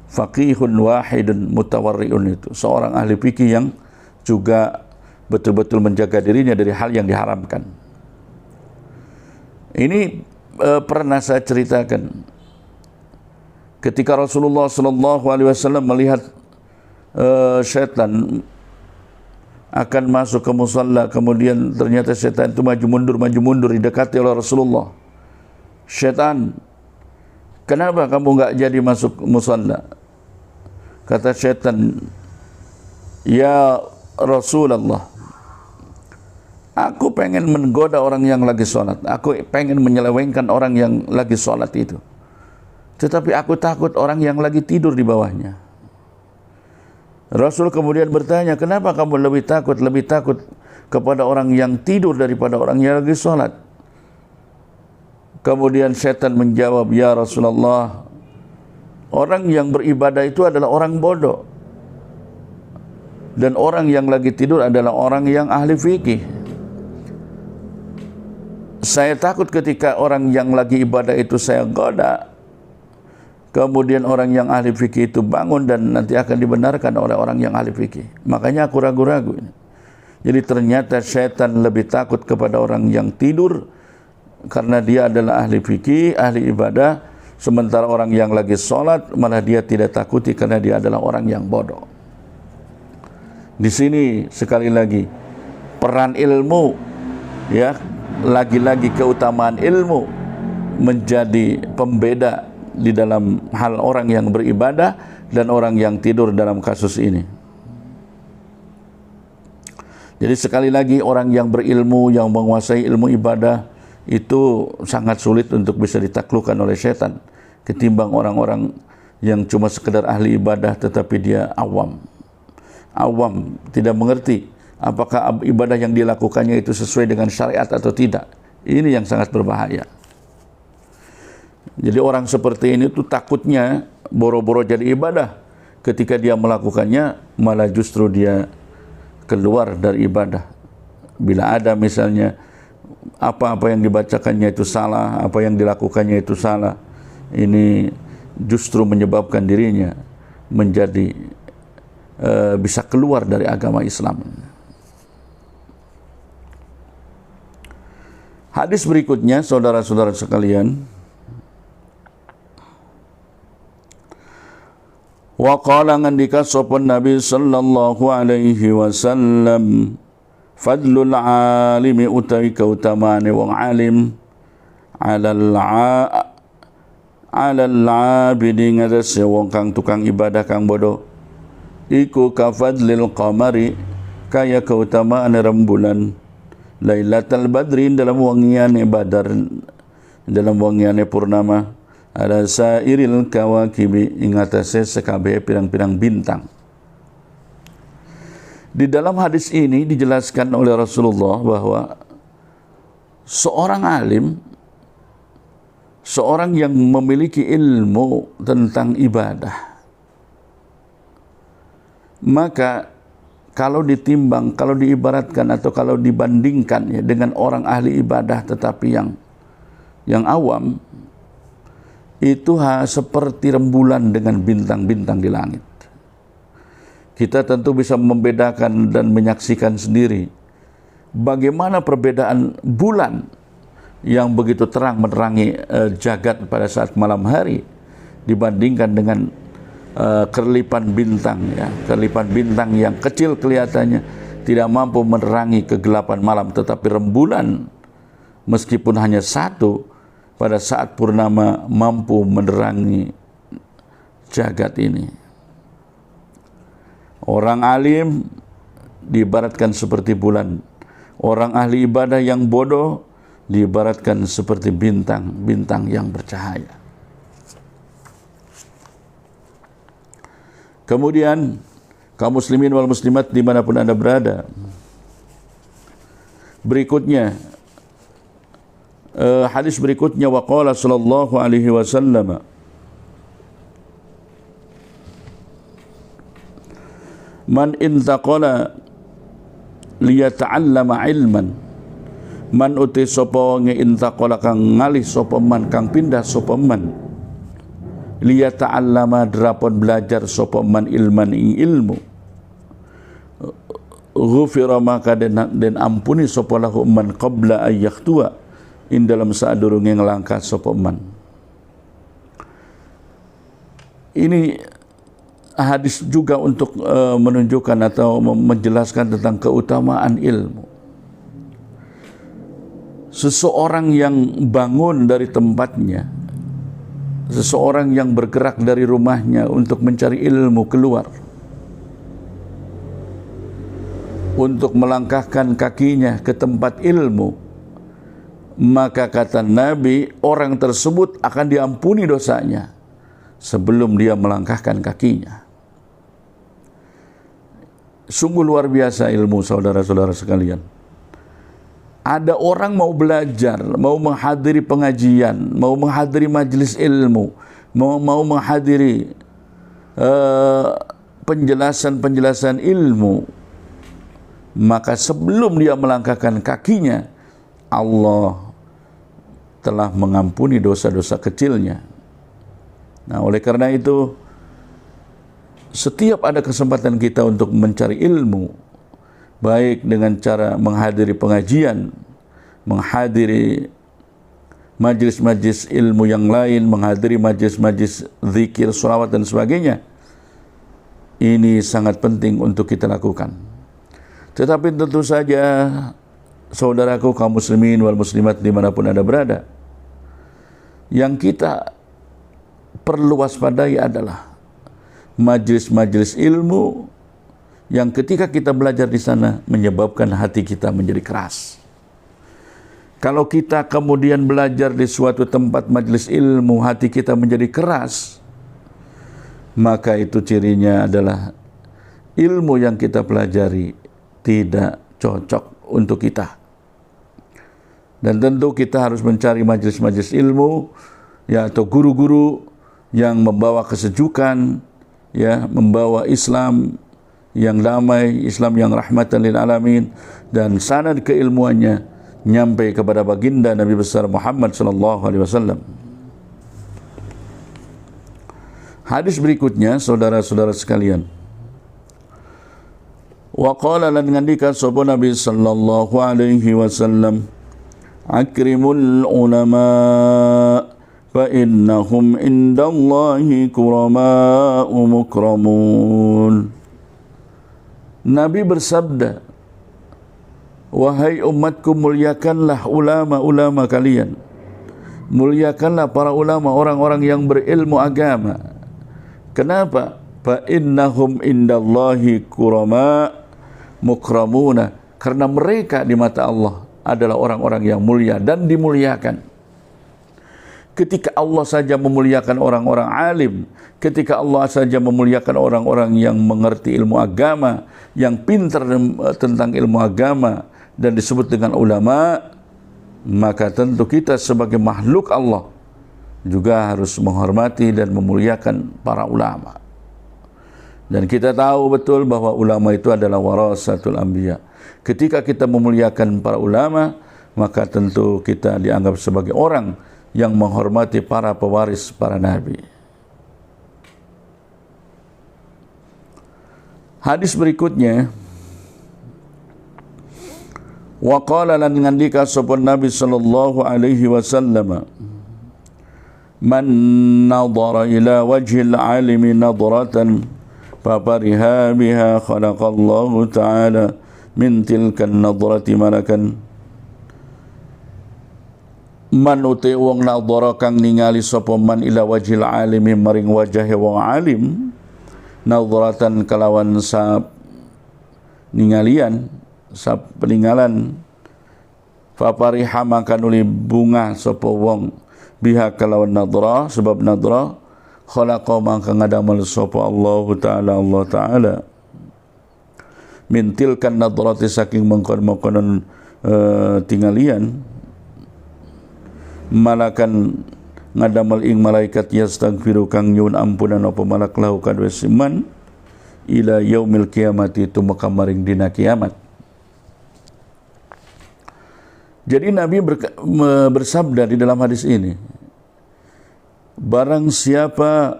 faqihun wahidun mutawarri'un itu, seorang ahli fikih yang juga betul-betul menjaga dirinya dari hal yang diharamkan. Ini pernah saya ceritakan. Ketika Rasulullah SAW melihat syaitan akan masuk ke musalla, kemudian ternyata syaitan itu maju mundur didekati oleh Rasulullah. Syaitan, kenapa kamu enggak jadi masuk musalla? Kata syaitan, ya Rasulullah, aku pengen menggoda orang yang lagi sholat. Aku pengen menyelewengkan orang yang lagi sholat itu. Tetapi aku takut orang yang lagi tidur di bawahnya. Rasul kemudian bertanya, kenapa kamu lebih takut kepada orang yang tidur daripada orang yang lagi sholat? Kemudian syaitan menjawab, ya Rasulullah, orang yang beribadah itu adalah orang bodoh. Dan orang yang lagi tidur adalah orang yang ahli fikih. Saya takut ketika orang yang lagi ibadah itu saya goda, Kemudian orang yang ahli fikih itu bangun dan nanti akan dibenarkan oleh orang yang ahli fikih. Makanya aku ragu-ragu ini. Jadi ternyata syaitan lebih takut kepada orang yang tidur karena dia adalah ahli fikih, ahli ibadah. Sementara orang yang lagi sholat malah dia tidak takuti karena dia adalah orang yang bodoh. Di sini sekali lagi peran ilmu, ya, lagi-lagi keutamaan ilmu menjadi pembeda di dalam hal orang yang beribadah dan orang yang tidur dalam kasus ini. Jadi sekali lagi orang yang berilmu, yang menguasai ilmu ibadah itu sangat sulit untuk bisa ditaklukkan oleh setan ketimbang orang-orang yang cuma sekedar ahli ibadah tetapi dia awam, tidak mengerti apakah ibadah yang dilakukannya itu sesuai dengan syariat atau tidak. Ini yang sangat berbahaya. Jadi orang seperti ini tuh takutnya boro-boro jadi ibadah, ketika dia melakukannya malah justru dia keluar dari ibadah. Bila ada misalnya apa-apa yang dibacakannya itu salah, apa yang dilakukannya itu salah, ini justru menyebabkan dirinya menjadi bisa keluar dari agama Islam. Hadis berikutnya, saudara-saudara sekalian, wa qala ngandika sapa Nabi sallallahu alaihi wasallam, fadlul alimi utawi kautamane wong alim alal abidi ngatasi wong kang tukang ibadah kang bodoh iku kafadlil qamari kaya keutamaan rembulan lailatul badrin dalam wangiane badar, dalam wangiane purnama, ada sairil kawakibi ingatase sekabeh pirang-pirang bintang. Di dalam hadis ini dijelaskan oleh Rasulullah bahwa seorang alim, seorang yang memiliki ilmu tentang ibadah, maka kalau ditimbang, kalau diibaratkan atau kalau dibandingkan ya dengan orang ahli ibadah tetapi yang awam, itu seperti rembulan dengan bintang-bintang di langit. Kita tentu bisa membedakan dan menyaksikan sendiri bagaimana perbedaan bulan yang begitu terang menerangi jagat pada saat malam hari dibandingkan dengan kerlipan bintang, ya, kerlipan bintang yang kecil kelihatannya tidak mampu menerangi kegelapan malam, tetapi rembulan meskipun hanya satu pada saat purnama mampu menerangi jagat ini. Orang alim diibaratkan seperti bulan, orang ahli ibadah yang bodoh diibaratkan seperti bintang-bintang yang bercahaya. Kemudian kaum muslimin wal muslimat dimanapun anda berada, berikutnya hadis berikutnya, waqala sallallahu alaihi wasallam, man intaqala liyata'allama ilman, man uti sapa nge intaqala kang ngalih sapa man, kang pindah sapa man, liyata'allama drapon belajar sapa man ilman ing ilmu, ghufira maka den ampuni sapa lahu man qabla ayyaktua in dalam sadurunge ngelangkah sapa man. Ini hadis juga untuk menunjukkan atau menjelaskan tentang keutamaan ilmu. Seseorang yang bangun dari tempatnya, seseorang yang bergerak dari rumahnya untuk mencari ilmu keluar, untuk melangkahkan kakinya ke tempat ilmu, maka kata Nabi, orang tersebut akan diampuni dosanya sebelum dia melangkahkan kakinya. Sungguh luar biasa ilmu, saudara-saudara sekalian. Ada orang mau belajar, mau menghadiri pengajian, mau menghadiri majelis ilmu, mau menghadiri penjelasan-penjelasan ilmu, maka sebelum dia melangkahkan kakinya, Allah telah mengampuni dosa-dosa kecilnya. Nah, oleh karena itu, setiap ada kesempatan kita untuk mencari ilmu, baik dengan cara menghadiri pengajian, menghadiri majlis-majlis ilmu yang lain, menghadiri majlis-majlis zikir, sholawat dan sebagainya, ini sangat penting untuk kita lakukan. Tetapi tentu saja, saudaraku kaum muslimin wal muslimat dimanapun Anda berada, yang kita perlu waspadai adalah majlis-majlis ilmu yang ketika kita belajar di sana menyebabkan hati kita menjadi keras. Kalau kita kemudian belajar di suatu tempat majlis ilmu, hati kita menjadi keras, maka itu cirinya adalah ilmu yang kita pelajari tidak cocok untuk kita. Dan tentu kita harus mencari majlis-majlis ilmu, ya, atau guru-guru yang membawa kesejukan, ya, membawa Islam yang damai, Islam yang rahmatan lil alamin, dan sanad keilmuannya nyampe kepada baginda Nabi besar Muhammad sallallahu alaihi wasallam. Hadis berikutnya, saudara-saudara sekalian. Wa qala lan ngandika sapa Nabi sallallahu alaihi wasallam, akrimul ulama fa innahum indallahi kurama'u mukramun. Nabi bersabda, wahai umatku, muliakanlah ulama-ulama kalian, muliakanlah para ulama, orang-orang yang berilmu agama. Kenapa? Fa innahum indallahi kurama mukramuna, karena mereka di mata Allah adalah orang-orang yang mulia dan dimuliakan. Ketika Allah saja memuliakan orang-orang alim, ketika Allah saja memuliakan orang-orang yang mengerti ilmu agama, yang pintar tentang ilmu agama dan disebut dengan ulama, maka tentu kita sebagai makhluk Allah juga harus menghormati dan memuliakan para ulama. Dan kita tahu betul bahwa ulama itu adalah warasatul anbiya. Ketika kita memuliakan para ulama, maka tentu kita dianggap sebagai orang yang menghormati para pewaris para nabi. Hadis berikutnya, wa qala lan ngandika sapa Nabi sallallahu alaihi wasallam, man nadhara ila wajhil alimi nadratan fafariha biha khalaqallahu ta'ala min tilkan nadrati malakan. Man uti wong nadhara kang ningali sapa man ila wajhil alimi maring wajah wong alim, nadratan kalawan sa ningalian, sa peninggalan, fafariha maka nuli bunga sapa wong biha kalawan nadra, sebab nadra khalaqa maka ngadamal sapa Allah Ta'ala min tilkan nadrati saking mengkon-mengkonon tingalian malakan ngadamal ing malaikat yastaghfiru kang nyuwun ampunan apa malak lahu kadwe siman ila yaumil kiamati tumeka maring dina kiamat. Jadi Nabi bersabda di dalam hadis ini, barang siapa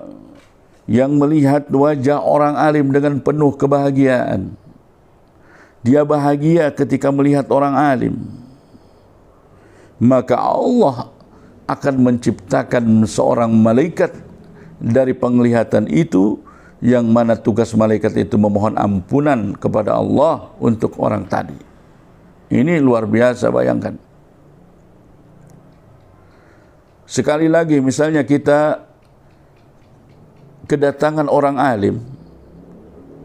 yang melihat wajah orang alim dengan penuh kebahagiaan, dia bahagia ketika melihat orang alim, maka Allah akan menciptakan seorang malaikat dari penglihatan itu, yang mana tugas malaikat itu memohon ampunan kepada Allah untuk orang tadi. Ini luar biasa, bayangkan. Sekali lagi, misalnya kita kedatangan orang alim,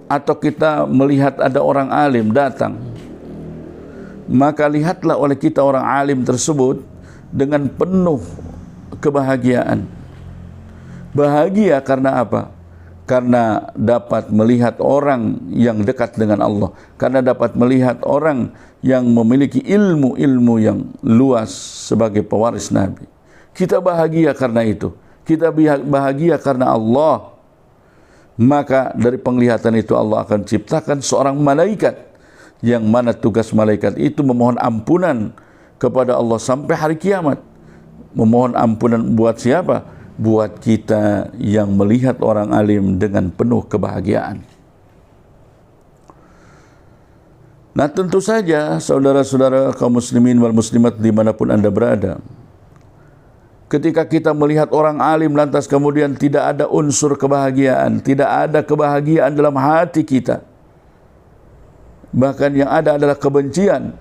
atau kita melihat ada orang alim datang, maka lihatlah oleh kita orang alim tersebut dengan penuh kebahagiaan. Bahagia karena apa? Karena dapat melihat orang yang dekat dengan Allah, karena dapat melihat orang yang memiliki ilmu-ilmu yang luas sebagai pewaris Nabi. Kita bahagia karena itu. Kita bahagia karena Allah. Maka dari penglihatan itu Allah akan ciptakan seorang malaikat, yang mana tugas malaikat itu memohon ampunan kepada Allah sampai hari kiamat. Memohon ampunan buat siapa? buat kita yang melihat orang alim dengan penuh kebahagiaan. Nah, tentu saja saudara-saudara kaum muslimin wal muslimat dimanapun Anda berada, ketika kita melihat orang alim lantas kemudian tidak ada unsur kebahagiaan, tidak ada kebahagiaan dalam hati kita, bahkan yang ada adalah kebencian,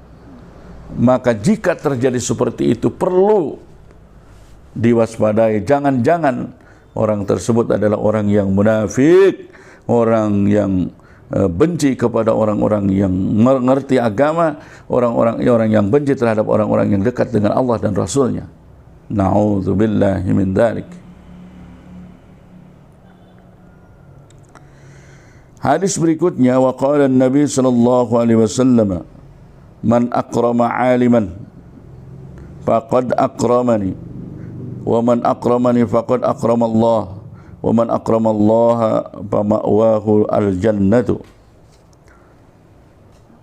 maka jika terjadi seperti itu perlu diwaspadai. Jangan-jangan orang tersebut adalah orang yang munafik, orang yang benci kepada orang-orang yang mengerti agama, orang yang benci terhadap orang-orang yang dekat dengan Allah dan Rasulnya. Na'udzubillahi min dzalik. Hadis berikutnya, wa qala an-nabi sallallahu alaihi wasallam, man akrama 'aliman faqad akramani, wa man akramani faqad akrama Allah, wa man akrama Allah fa ma'wahu al-jannatu.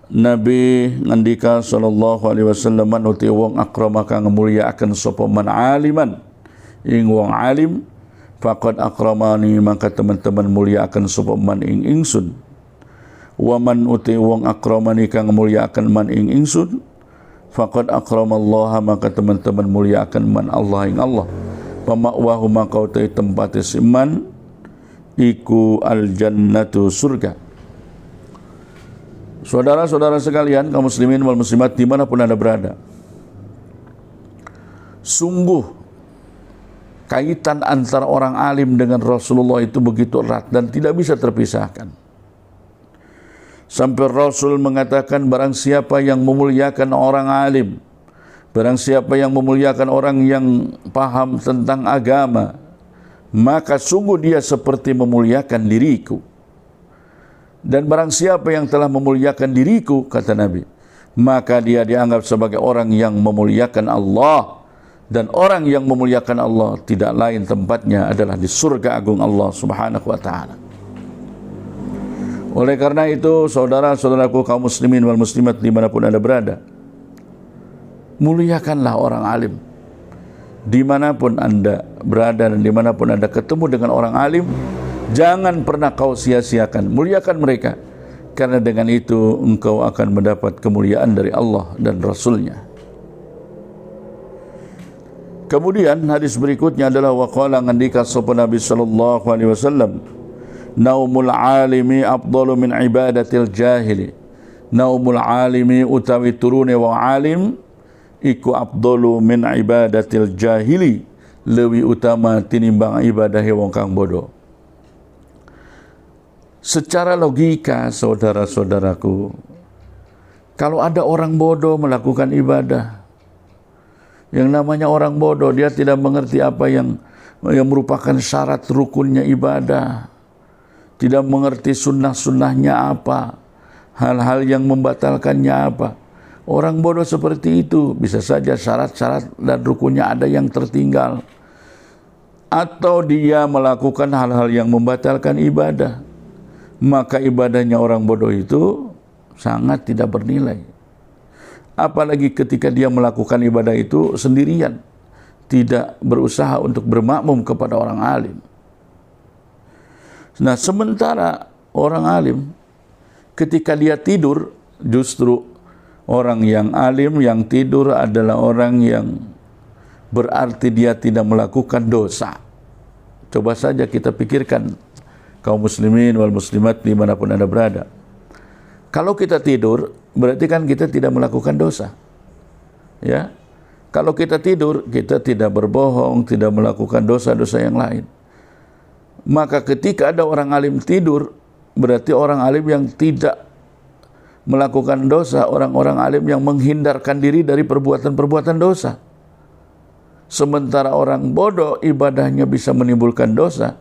Nabi ngandika sallallahu alaihi wasallam, manuti wong akrama kang mulyakaken sapa man aliman ing wong alim, faqad akramani maka teman-teman mulyakaken sapa man ing ingsun. Wa man uti wong akramani kang mulyakaken man ing ingsun, faqad akramallaha maka teman-teman mulyakaken man Allah ing Allah. Pama'wahu maka uti tempate siman iku al-jannatu surga. Saudara-saudara sekalian, kaum muslimin wal muslimat dimanapun Anda berada, sungguh kaitan antara orang alim dengan Rasulullah itu begitu erat dan tidak bisa terpisahkan. Sampai Rasul mengatakan, barang siapa yang memuliakan orang alim, barang siapa yang memuliakan orang yang paham tentang agama, maka sungguh dia seperti memuliakan diriku. Dan barang siapa yang telah memuliakan diriku, kata Nabi, maka dia dianggap sebagai orang yang memuliakan Allah. Dan orang yang memuliakan Allah tidak lain tempatnya adalah di surga agung Allah subhanahu wa ta'ala. Oleh karena itu, saudara-saudaraku kaum muslimin wal muslimat dimanapun Anda berada, muliakanlah orang alim. Dimanapun Anda berada dan dimanapun Anda ketemu dengan orang alim, jangan pernah kau sia-siakan, muliakan mereka, karena dengan itu engkau akan mendapat kemuliaan dari Allah dan Rasulnya. Kemudian hadis berikutnya adalah waqala ngandika sapa Nabi sallallahu alaihi wasallam, naumul alimi afdalu min ibadatil jahili. Naumul alimi utawi turune wong alim iku afdalu min ibadatil jahili, lebih utama tinimbang ibadah wong kang bodoh. Secara logika, saudara-saudaraku, kalau ada orang bodoh melakukan ibadah, yang namanya orang bodoh, dia tidak mengerti apa yang merupakan syarat rukunnya ibadah, tidak mengerti sunnah-sunnahnya apa, hal-hal yang membatalkannya apa. Orang bodoh seperti itu bisa saja syarat-syarat dan rukunnya ada yang tertinggal, atau dia melakukan hal-hal yang membatalkan ibadah. Maka ibadahnya orang bodoh itu sangat tidak bernilai. Apalagi ketika dia melakukan ibadah itu sendirian, tidak berusaha untuk bermakmum kepada orang alim. Nah, sementara orang alim ketika dia tidur, justru orang yang alim yang tidur adalah orang yang berarti dia tidak melakukan dosa. Coba saja kita pikirkan, kaum muslimin wal muslimat dimanapun Anda berada. Kalau kita tidur, berarti kan kita tidak melakukan dosa. Ya, kalau kita tidur, kita tidak berbohong, tidak melakukan dosa-dosa yang lain. Maka ketika ada orang alim tidur, berarti orang alim yang tidak melakukan dosa, orang-orang alim yang menghindarkan diri dari perbuatan-perbuatan dosa. Sementara orang bodoh ibadahnya bisa menimbulkan dosa,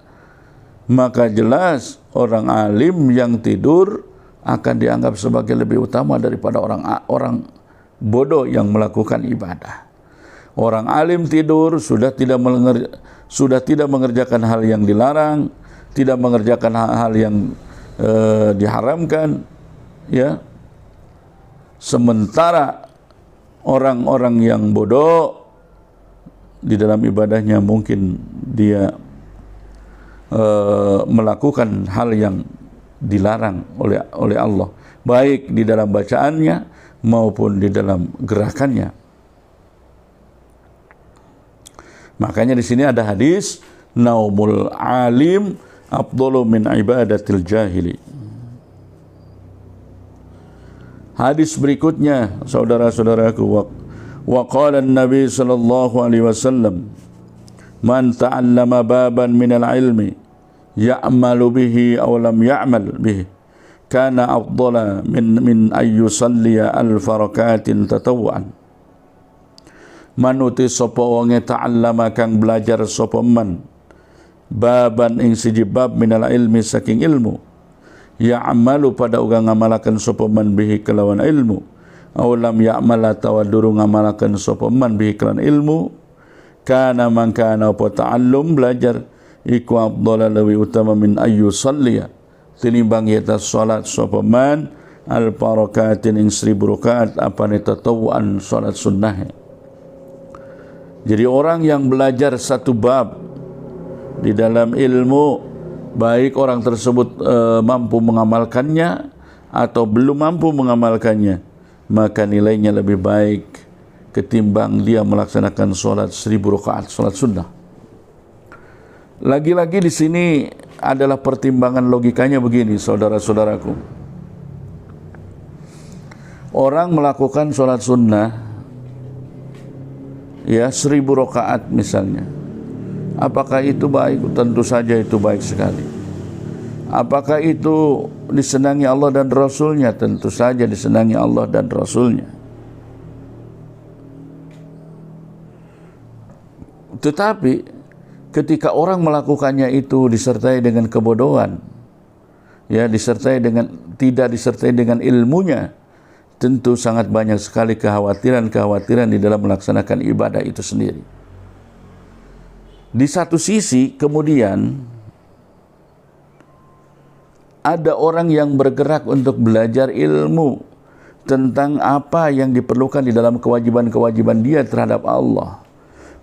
maka jelas orang alim yang tidur akan dianggap sebagai lebih utama daripada orang bodoh yang melakukan ibadah. Orang alim tidur sudah tidak mengerjakan hal yang dilarang, tidak mengerjakan hal yang diharamkan, ya. Sementara orang-orang yang bodoh di dalam ibadahnya mungkin dia melakukan hal yang dilarang oleh Allah, baik di dalam bacaannya maupun di dalam gerakannya. Makanya di sini ada hadis naumul alim afdalu min ibadatil jahili. Hadis berikutnya, saudara-saudaraku, wa qala an-nabi sallallahu alaihi wasallam, man ta'allama baban minal ilmi ya'malu bihi aw lam ya'mal bihi kana afdala min ay yusalliya alfa rakaatin tatawwu'an. Manuti sapa wonge ta'allama kang belajar sapa man baban ing siji bab minal ilmi saking ilmu, ya'malu pada uga ngamalaken sapa man bihi kelawan ilmu, aw lam ya'mal atawa durung ngamalaken sapa man bihi kelawan ilmu, kana mangkana apa ta'allum belajar iku afdala lawi utama min ayu salliya tinimbang yata salat sapa man al barakatin ing 1000 rakaat apane tatawuan salat sunnah. Jadi orang yang belajar satu bab di dalam ilmu, baik orang tersebut mampu mengamalkannya atau belum mampu mengamalkannya, maka nilainya lebih baik ketimbang dia melaksanakan sholat 1000 rakaat, sholat sunnah. Lagi-lagi di sini adalah pertimbangan logikanya begini, saudara-saudaraku. Orang melakukan sholat sunnah, ya 1000 rakaat misalnya. Apakah itu baik? Tentu saja itu baik sekali. Apakah itu disenangi Allah dan Rasulnya? Tentu saja disenangi Allah dan Rasulnya. Tetapi ketika orang melakukannya itu disertai dengan kebodohan, ya tidak disertai dengan ilmunya, tentu sangat banyak sekali kekhawatiran di dalam melaksanakan ibadah itu sendiri. Di satu sisi kemudian ada orang yang bergerak untuk belajar ilmu tentang apa yang diperlukan di dalam kewajiban-kewajiban dia terhadap Allah.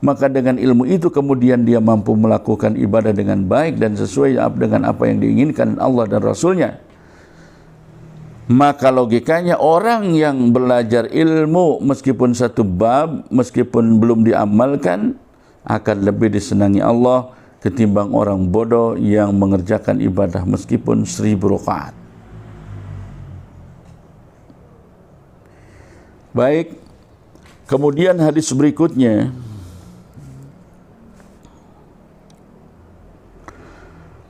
Maka dengan ilmu itu kemudian dia mampu melakukan ibadah dengan baik dan sesuai dengan apa yang diinginkan Allah dan Rasulnya. Maka logikanya orang yang belajar ilmu meskipun satu bab, meskipun belum diamalkan, akan lebih disenangi Allah ketimbang orang bodoh yang mengerjakan ibadah meskipun 1000 rakaat. Baik, kemudian hadis berikutnya,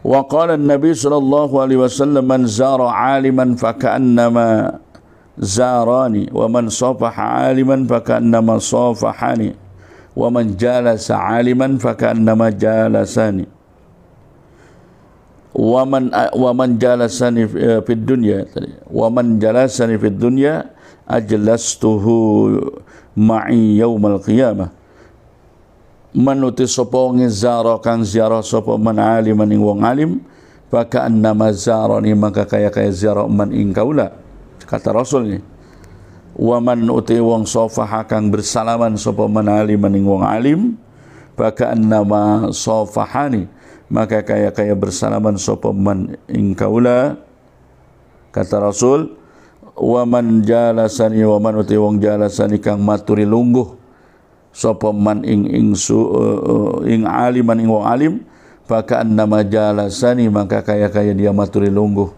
wa qala an-nabi sallallahu alaihi wasallam man zara 'aliman faka'annama zarani wa man safaha 'aliman faka'annama safahani wa man jalasa 'aliman faka'annama jalasani wa man jalasani fid dunya wa man jalasani fid dunya ajlastuhu ma'i yaumal qiyamah. Manuti sapa ngizara kang ziarah sapa man aliman ing wong alim, maka annama zarani maka kaya ziarah man ing kaula, kata Rasul ni. Wa man uti wong safaha kang bersalaman sapa man aliman ing wong alim, maka annama safahani maka kaya bersalaman sapa man ing kaula, kata Rasul. Wa man jalasani wa man uti wong jalasani kang maturi lungguh sapa man ing aliman ing wong alim, maka annama jalasani maka kaya dia maturi lungguh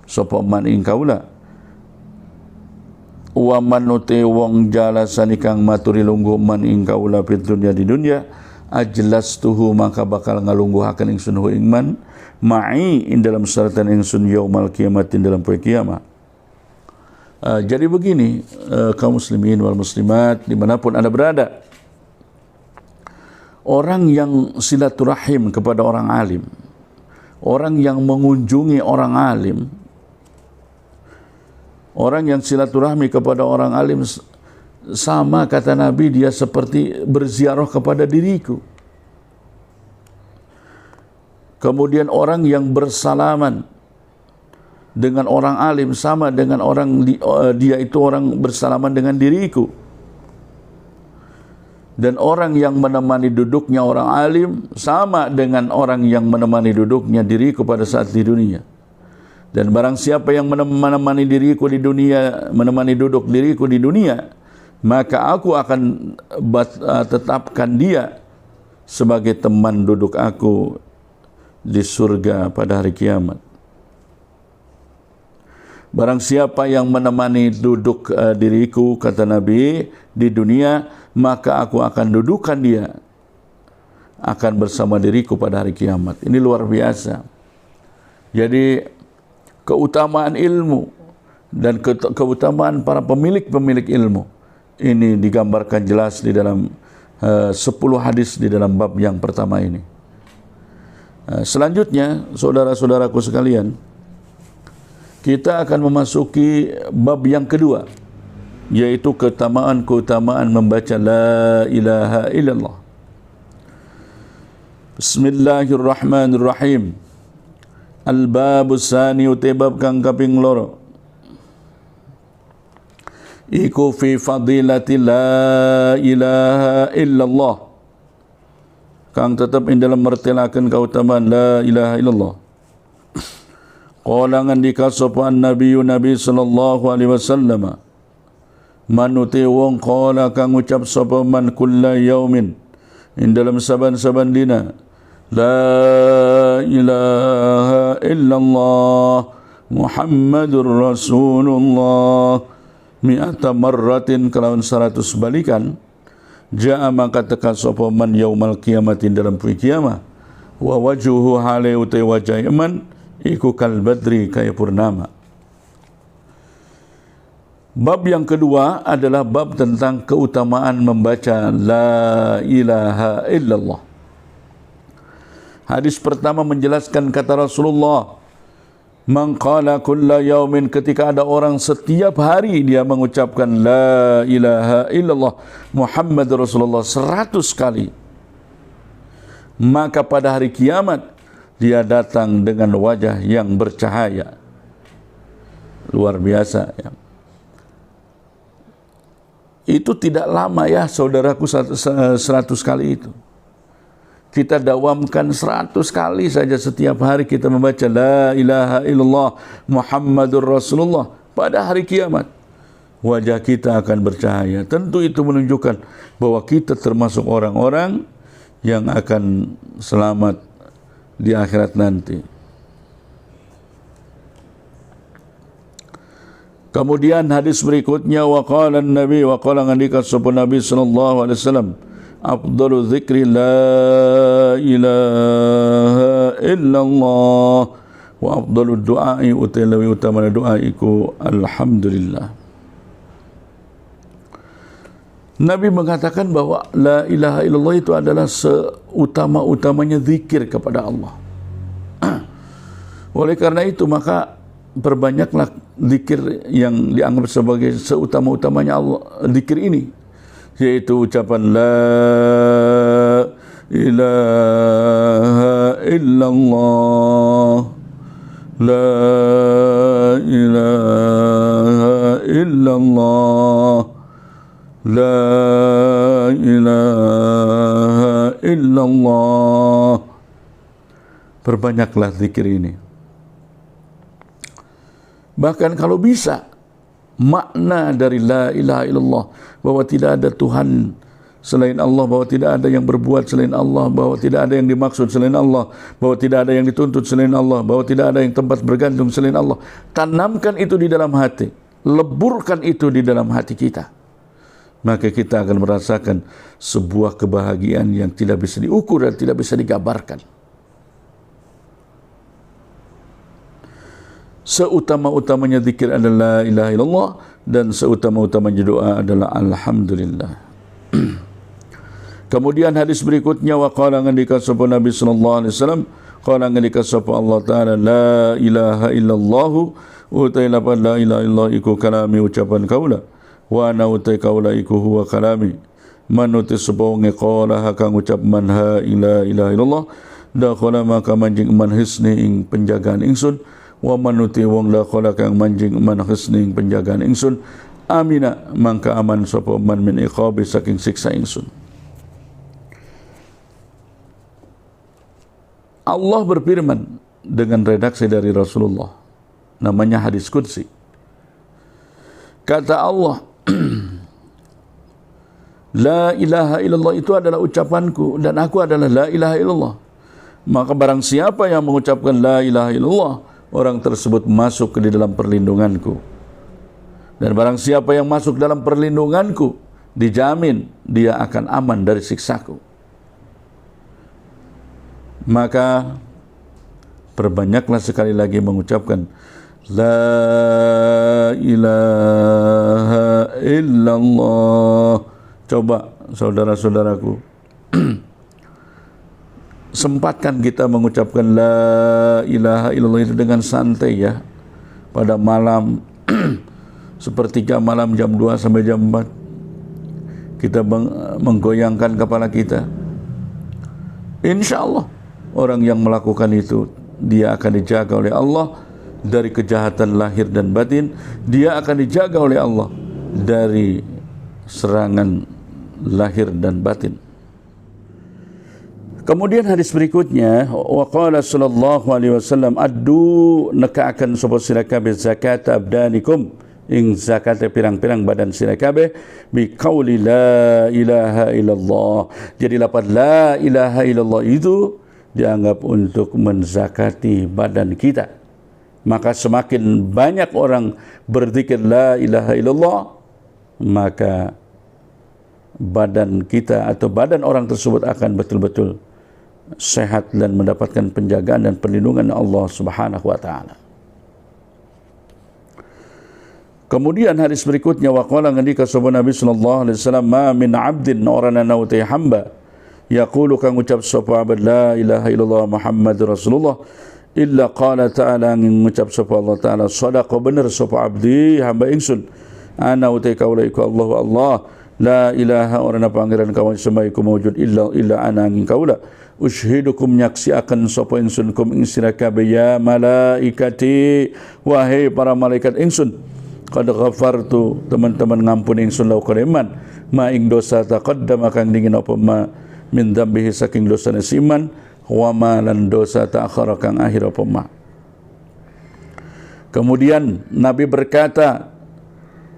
sapa man ing kaula. Wa man uti wong jalasani kang maturi lungguh man ing kaula fid dunya di dunya, ajlastuhu maka bakal ngalungguhaken ingsun hu ing man ma'i ing dalam saratan ingsun yaumal kiamat ing dalam poe kiamat. Jadi begini, kaum muslimin wal muslimat dimanapun Anda berada, orang yang silaturahim kepada orang alim, orang yang mengunjungi orang alim, orang yang silaturahmi kepada orang alim, sama kata Nabi, dia seperti berziarah kepada diriku. Kemudian orang yang bersalaman dengan orang alim sama dengan dia itu orang bersalaman dengan diriku. Dan orang yang menemani duduknya orang alim sama dengan orang yang menemani duduknya diriku pada saat di dunia. Dan barang siapa yang menemani diriku di dunia, menemani duduk diriku di dunia, maka aku akan tetapkan dia sebagai teman duduk aku di surga pada hari kiamat. Barang siapa yang menemani duduk diriku, kata Nabi, di dunia, maka aku akan dudukkan dia, akan bersama diriku pada hari kiamat. Ini luar biasa. Jadi keutamaan ilmu dan keutamaan para pemilik-pemilik ilmu ini digambarkan jelas di dalam 10 hadis di dalam bab yang pertama ini. Selanjutnya, saudara-saudaraku sekalian, kita akan memasuki bab yang kedua, yaitu keutamaan membaca la ilaha illallah. Bismillahirrahmanirrahim. Al-babu sani utibab kang kaping loro. Iku fi fadilati la ilaha illallah. Kang tetap in dalam mertelakan keutamaan la ilaha illallah. Qala ngandika sapa Nabi sallallahu alaihi wasallam, manuti wong qala kang ucap sapa man kulla yaumin in dalam saban-saban dina la ilaha illallah Muhammadur Rasulullah mi'ata marratin kalawan 100 balikan, ja'a maka teka sapa man yaumal qiyamatin dalam puing kiamah, wa wajhuhu hale utai wajah iman iku kal badri kaya purnama. Bab yang kedua adalah bab tentang keutamaan membaca la ilaha illallah. Hadis pertama menjelaskan kata Rasulullah, man qala kulla yaumin, ketika ada orang setiap hari dia mengucapkan la ilaha illallah Muhammad Rasulullah 100 kali, maka pada hari kiamat dia datang dengan wajah yang bercahaya. Luar biasa ya. Itu tidak lama ya saudaraku, 100 kali itu. Kita dawamkan 100 kali saja setiap hari kita membaca la ilaha illallah Muhammadur Rasulullah. Pada hari kiamat wajah kita akan bercahaya. Tentu itu menunjukkan bahwa kita termasuk orang-orang yang akan selamat di akhirat nanti. Kemudian hadis berikutnya, wa qala an-nabi, wa qala ngandika sapa Nabi sallallahu alaihi wasallam, afdalu dzikri la ilaha illallah wa afdalu du'ai utawi utama doa iku alhamdulillah. Nabi mengatakan bahwa la ilaha illallah itu adalah seutama-utamanya zikir kepada Allah. Oleh karena itu maka perbanyaklah zikir yang dianggap sebagai seutama-utamanya Allah, zikir ini, yaitu ucapan la ilaha illallah, la ilaha illallah, la ilaha illallah. Perbanyaklah zikir ini. Bahkan kalau bisa, makna dari la ilaha illallah, bahwa tidak ada Tuhan selain Allah, bahwa tidak ada yang berbuat selain Allah, bahwa tidak ada yang dimaksud selain Allah, bahwa tidak ada yang dituntut selain Allah, bahwa tidak ada yang tempat bergantung selain Allah. Tanamkan itu di dalam hati, leburkan itu di dalam hati kita, maka kita akan merasakan sebuah kebahagiaan yang tidak bisa diukur dan tidak bisa digambarkan. Seutama-utamanya zikir adalah la ilaha illallah, dan seutama-utamanya doa adalah alhamdulillah. Kemudian hadis berikutnya, wa qala ngandika sapa Nabi sallallahu alaihi wasallam, qala ngandika sapa Allah taala, la ilaha illallah utai lapan la ilaha illallah iku kalami ucapan kaula, wa ana utai kaula iku huwa kalami, manuti sapa wong qala kang ucap man ha ila ilaha illallah dakhala maka manjing man hisni ing penjagaan ingsun, wa manuti wong la qala kang manjing man hisni ing penjagaan ingsun, amina mangka aman sapa man min iqabi saking siksa ingsun. Allah berfirman dengan redaksi dari Rasulullah, namanya hadis qudsi. Kata Allah, La ilaha illallah itu adalah ucapanku dan aku adalah la ilaha illallah. Maka barang siapa yang mengucapkan la ilaha illallah, orang tersebut masuk ke dalam perlindunganku. Dan barang siapa yang masuk dalam perlindunganku, dijamin dia akan aman dari siksaku. Maka perbanyaklah sekali lagi mengucapkan la ilaha illallah. Coba saudara-saudaraku, sempatkan kita mengucapkan la ilaha illallah itu dengan santai ya. Pada malam, sepertiga malam jam 2 sampai jam 4, kita menggoyangkan kepala kita. Insya Allah, orang yang melakukan itu, dia akan dijaga oleh Allah dari kejahatan lahir dan batin. Dia akan dijaga oleh Allah dari serangan lahir dan batin. Kemudian hadis berikutnya, wa qala sallallahu alaihi wasallam, addu nekaaken sapa sira kabeh zakat abdanikum ing zakat pirang-pirang badan sira kabeh bi qauli la ilaha illallah. Jadi lafaz la ilaha illallah itu dianggap untuk menzakati badan kita. Maka semakin banyak orang berzikir la ilaha illallah, maka badan kita atau badan orang tersebut akan betul-betul sehat dan mendapatkan penjagaan dan perlindungan Allah Subhanahu wa taala. Kemudian hadis berikutnya, waqala ngendika sapa Nabi sallallahu alaihi wasallam, ma min 'abdin orana nauti hamba yaqulu kang ucap sapa abad la ilaha illallah Muhammadur Rasulullah illa qala ta'ala ngucap sapa Allah taala sadaqa bener sapa abdi hamba ingsun ana utai kaula iku Allah la ilaha orana pangeran kawan semaiku mawujud illa ana angin kaula ushidukum nyaksiaken sapa ingsun kum ing sira kabeh ya malaikati wahai para malaikat ingsun qad ghafartu teman-teman ngampuni ingsun lau kaliman ma ing dosa taqaddama kang dingin apa ma min dzambihi saking dosane siman wa ma lan dosa ta'akhara kang akhir apa ma. Kemudian Nabi berkata,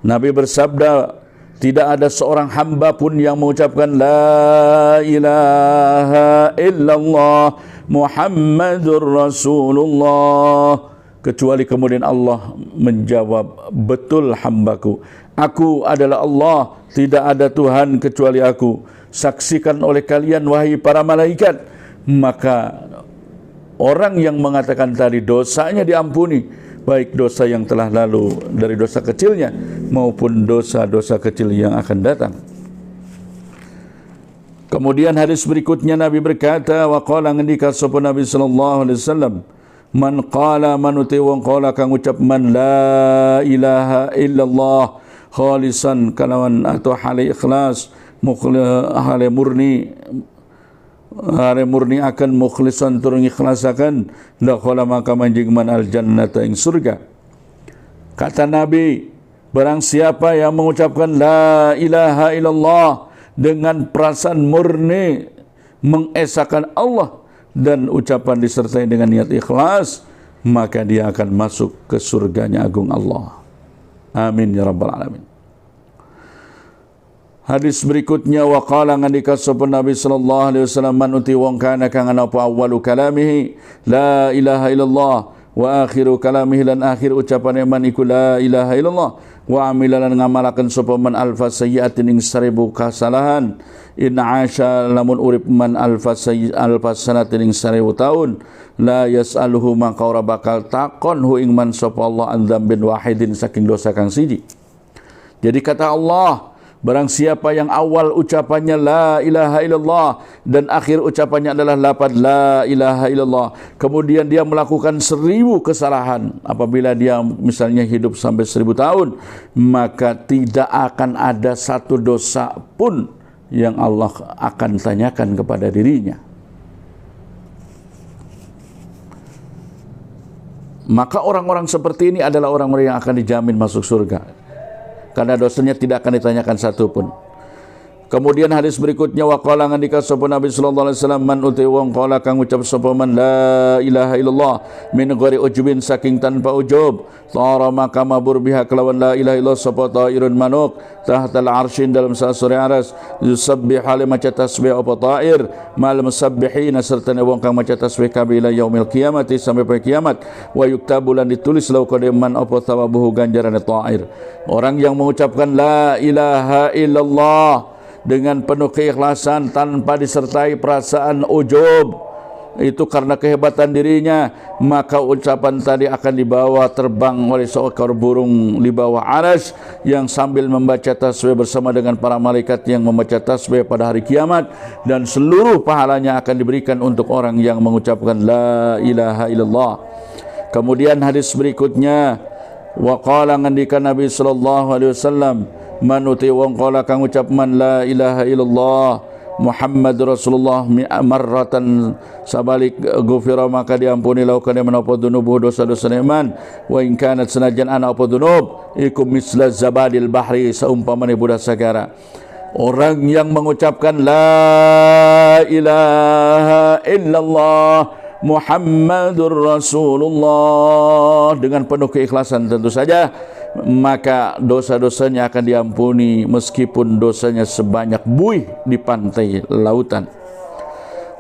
Nabi bersabda, tidak ada seorang hamba pun yang mengucapkan la ilaha illallah Muhammadur Rasulullah kecuali kemudian Allah menjawab, betul hambaku, aku adalah Allah, tidak ada Tuhan kecuali aku, saksikan oleh kalian wahai para malaikat. Maka orang yang mengatakan tadi dosanya diampuni, baik dosa yang telah lalu dari dosa kecilnya maupun dosa-dosa kecil yang akan datang. Kemudian hadis berikutnya Nabi berkata, wa qala ngendika sapa Nabi sallallahu alaihi wasallam, man qala manuti wong qala kang ucap man la ilaha illallah khalisan kalawan atau hale ikhlas hale murni akan mukhlisan turun ikhlasakan dakhala maka manjing man al jannata ing surga. Kata Nabi, barang siapa yang mengucapkan la ilaha illallah dengan perasaan murni mengesahkan Allah dan ucapan disertai dengan niat ikhlas, maka dia akan masuk ke surganya agung Allah. Amin ya rabbal alamin. Hadis berikutnya, wa qala ngandika sapa Nabi sallallahu alaihi wasallam, man uti wong kana kang ana apa awwalu kalamihi la ilaha illallah wa akhiru kalamihi lan akhir ucapan man iku la ilaha illallah wa amilan ngamalaken sapa man alfa sayyi'atin ing 1000 kesalahan in asya lamun urip man alfa sanatin ing 1000 taun la yasaluhu maka ora bakal takon hu ing man sapa Allah an dzambin wahidin saking dosa kang siji. Jadi kata Allah, barang siapa yang awal ucapannya la ilaha illallah dan akhir ucapannya adalah lafaz la ilaha illallah, kemudian dia melakukan 1000 kesalahan, apabila dia misalnya hidup sampai 1000 tahun, maka tidak akan ada satu dosa pun yang Allah akan tanyakan kepada dirinya. Maka orang-orang seperti ini adalah orang-orang yang akan dijamin masuk surga, karena dosanya tidak akan ditanyakan satu pun. Kemudian hadis berikutnya waqala ngandika sapa Nabi sallallahu alaihi wasallam man uti wong qala kang ucap sapa man la ilaha illallah min ghairi ujubin saking tanpa ujub tara maka mabur biha kelawan la ilaha illallah sapa ta'irun manuk tahtal arsyin dalam sasure aras yusabbih hal maca tasbih apa ta'ir mal musabbihin serta wong kang maca tasbih kabila yaumil qiyamati sampai pada kiamat wa yuktabu lan ditulis lau qadiman apa thawabuhu ganjaran ta'ir. Orang yang mengucapkan la ilaha illallah dengan penuh keikhlasan tanpa disertai perasaan ujub, itu karena kehebatan dirinya, maka ucapan tadi akan dibawa terbang oleh seekor burung di bawah arsy yang sambil membaca tasbih bersama dengan para malaikat yang membaca tasbih pada hari kiamat, dan seluruh pahalanya akan diberikan untuk orang yang mengucapkan la ilaha illallah. Kemudian hadis berikutnya waqala ngandika Nabi sallallahu alaihi wasallam man uti wong qala kang ucap man la ilaha illallah Muhammad Rasulullah marratan sabalik gufira maka diampuni lau kana menapa dunubuh dosa-dosa iman wa in kanat sanajan ana apa dunub ikum misla zabadil bahri saumpamane budak sagara. Orang yang mengucapkan la ilaha illallah Muhammadur Rasulullah dengan penuh keikhlasan tentu saja, maka dosa-dosanya akan diampuni meskipun dosanya sebanyak buih di pantai lautan.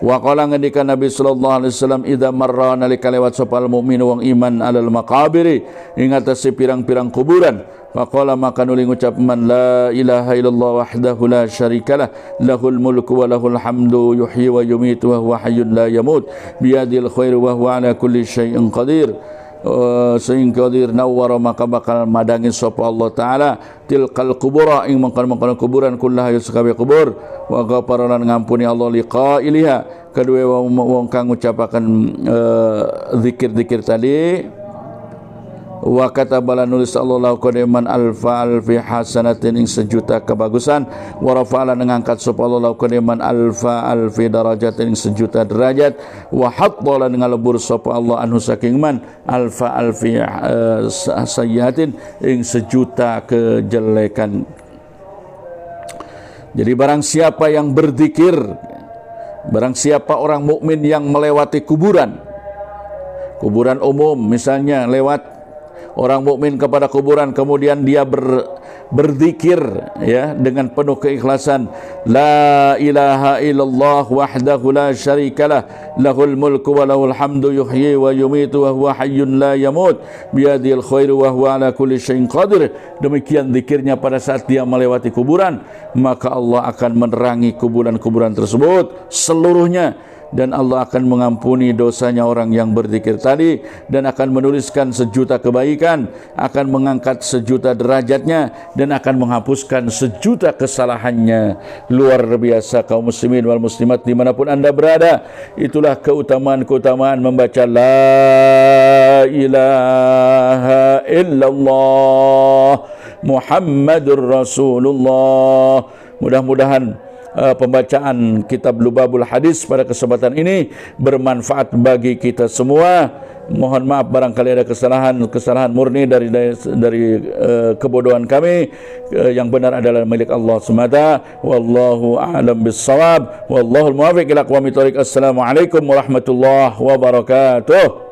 Wa qala ngendika Nabi sallallahu alaihi wasallam idza marra nalika lewat sopal mukmin wong iman alal maqabiri ing atase pirang-pirang kuburan faqala maka nuli ngucap man la ilaha illallah wahdahu la syarikalah lahul mulku wa lahul hamdu yuhyi wa yumitu wa huwa hayyun la yamut biyadil khairu wa huwa ala kulli syai'in qadir. Sehingga qadir nawwara maka bakal madangi sapa Allah taala tilqal qubura ing mangkon-mangkon kuburan kullah yuskabe kubur wa ghafara lan ngampuni Allah liqailiha kedua wong kang ngucapaken zikir-zikir tadi wa katabala nulis Allah qadiman alfi hasanatin ing sejuta kebagusan wa rafa'ala ngangkat sapa Allah qadiman alfi darajatin ing sejuta derajat wa hatta lan ngalebur sapa Allah anhu saking man alfi sayyiatin ing sejuta kejelekan. Jadi barang siapa yang berzikir, barang siapa orang mukmin yang melewati kuburan umum misalnya lewat orang mukmin kepada kuburan, kemudian dia berzikir ya dengan penuh keikhlasan la ilaha illallah wahdahu la syarikalah lahul mulku wa lahul hamdu yuhyi wa yumitu wa huwa hayyun la yamut biyadil khairu wa huwa ala kulli syai'in qadir. Demikian zikirnya pada saat dia melewati kuburan, maka Allah akan menerangi kuburan-kuburan tersebut seluruhnya, dan Allah akan mengampuni dosanya orang yang berzikir tadi, dan akan menuliskan sejuta kebaikan, akan mengangkat sejuta derajatnya, dan akan menghapuskan sejuta kesalahannya. Luar biasa kaum muslimin wal muslimat dimanapun anda berada. Itulah keutamaan-keutamaan membaca la ilaha illallah Muhammadur Rasulullah. Mudah-mudahan pembacaan kitab Lubabul Hadis pada kesempatan ini bermanfaat bagi kita semua. Mohon maaf barangkali ada kesalahan murni dari kebodohan kami. Yang benar adalah milik Allah semata. Wallahu a'lam bissawab. Wallahul muwaffiq ila aqwamit thoriq. Assalamualaikum warahmatullahi wabarakatuh.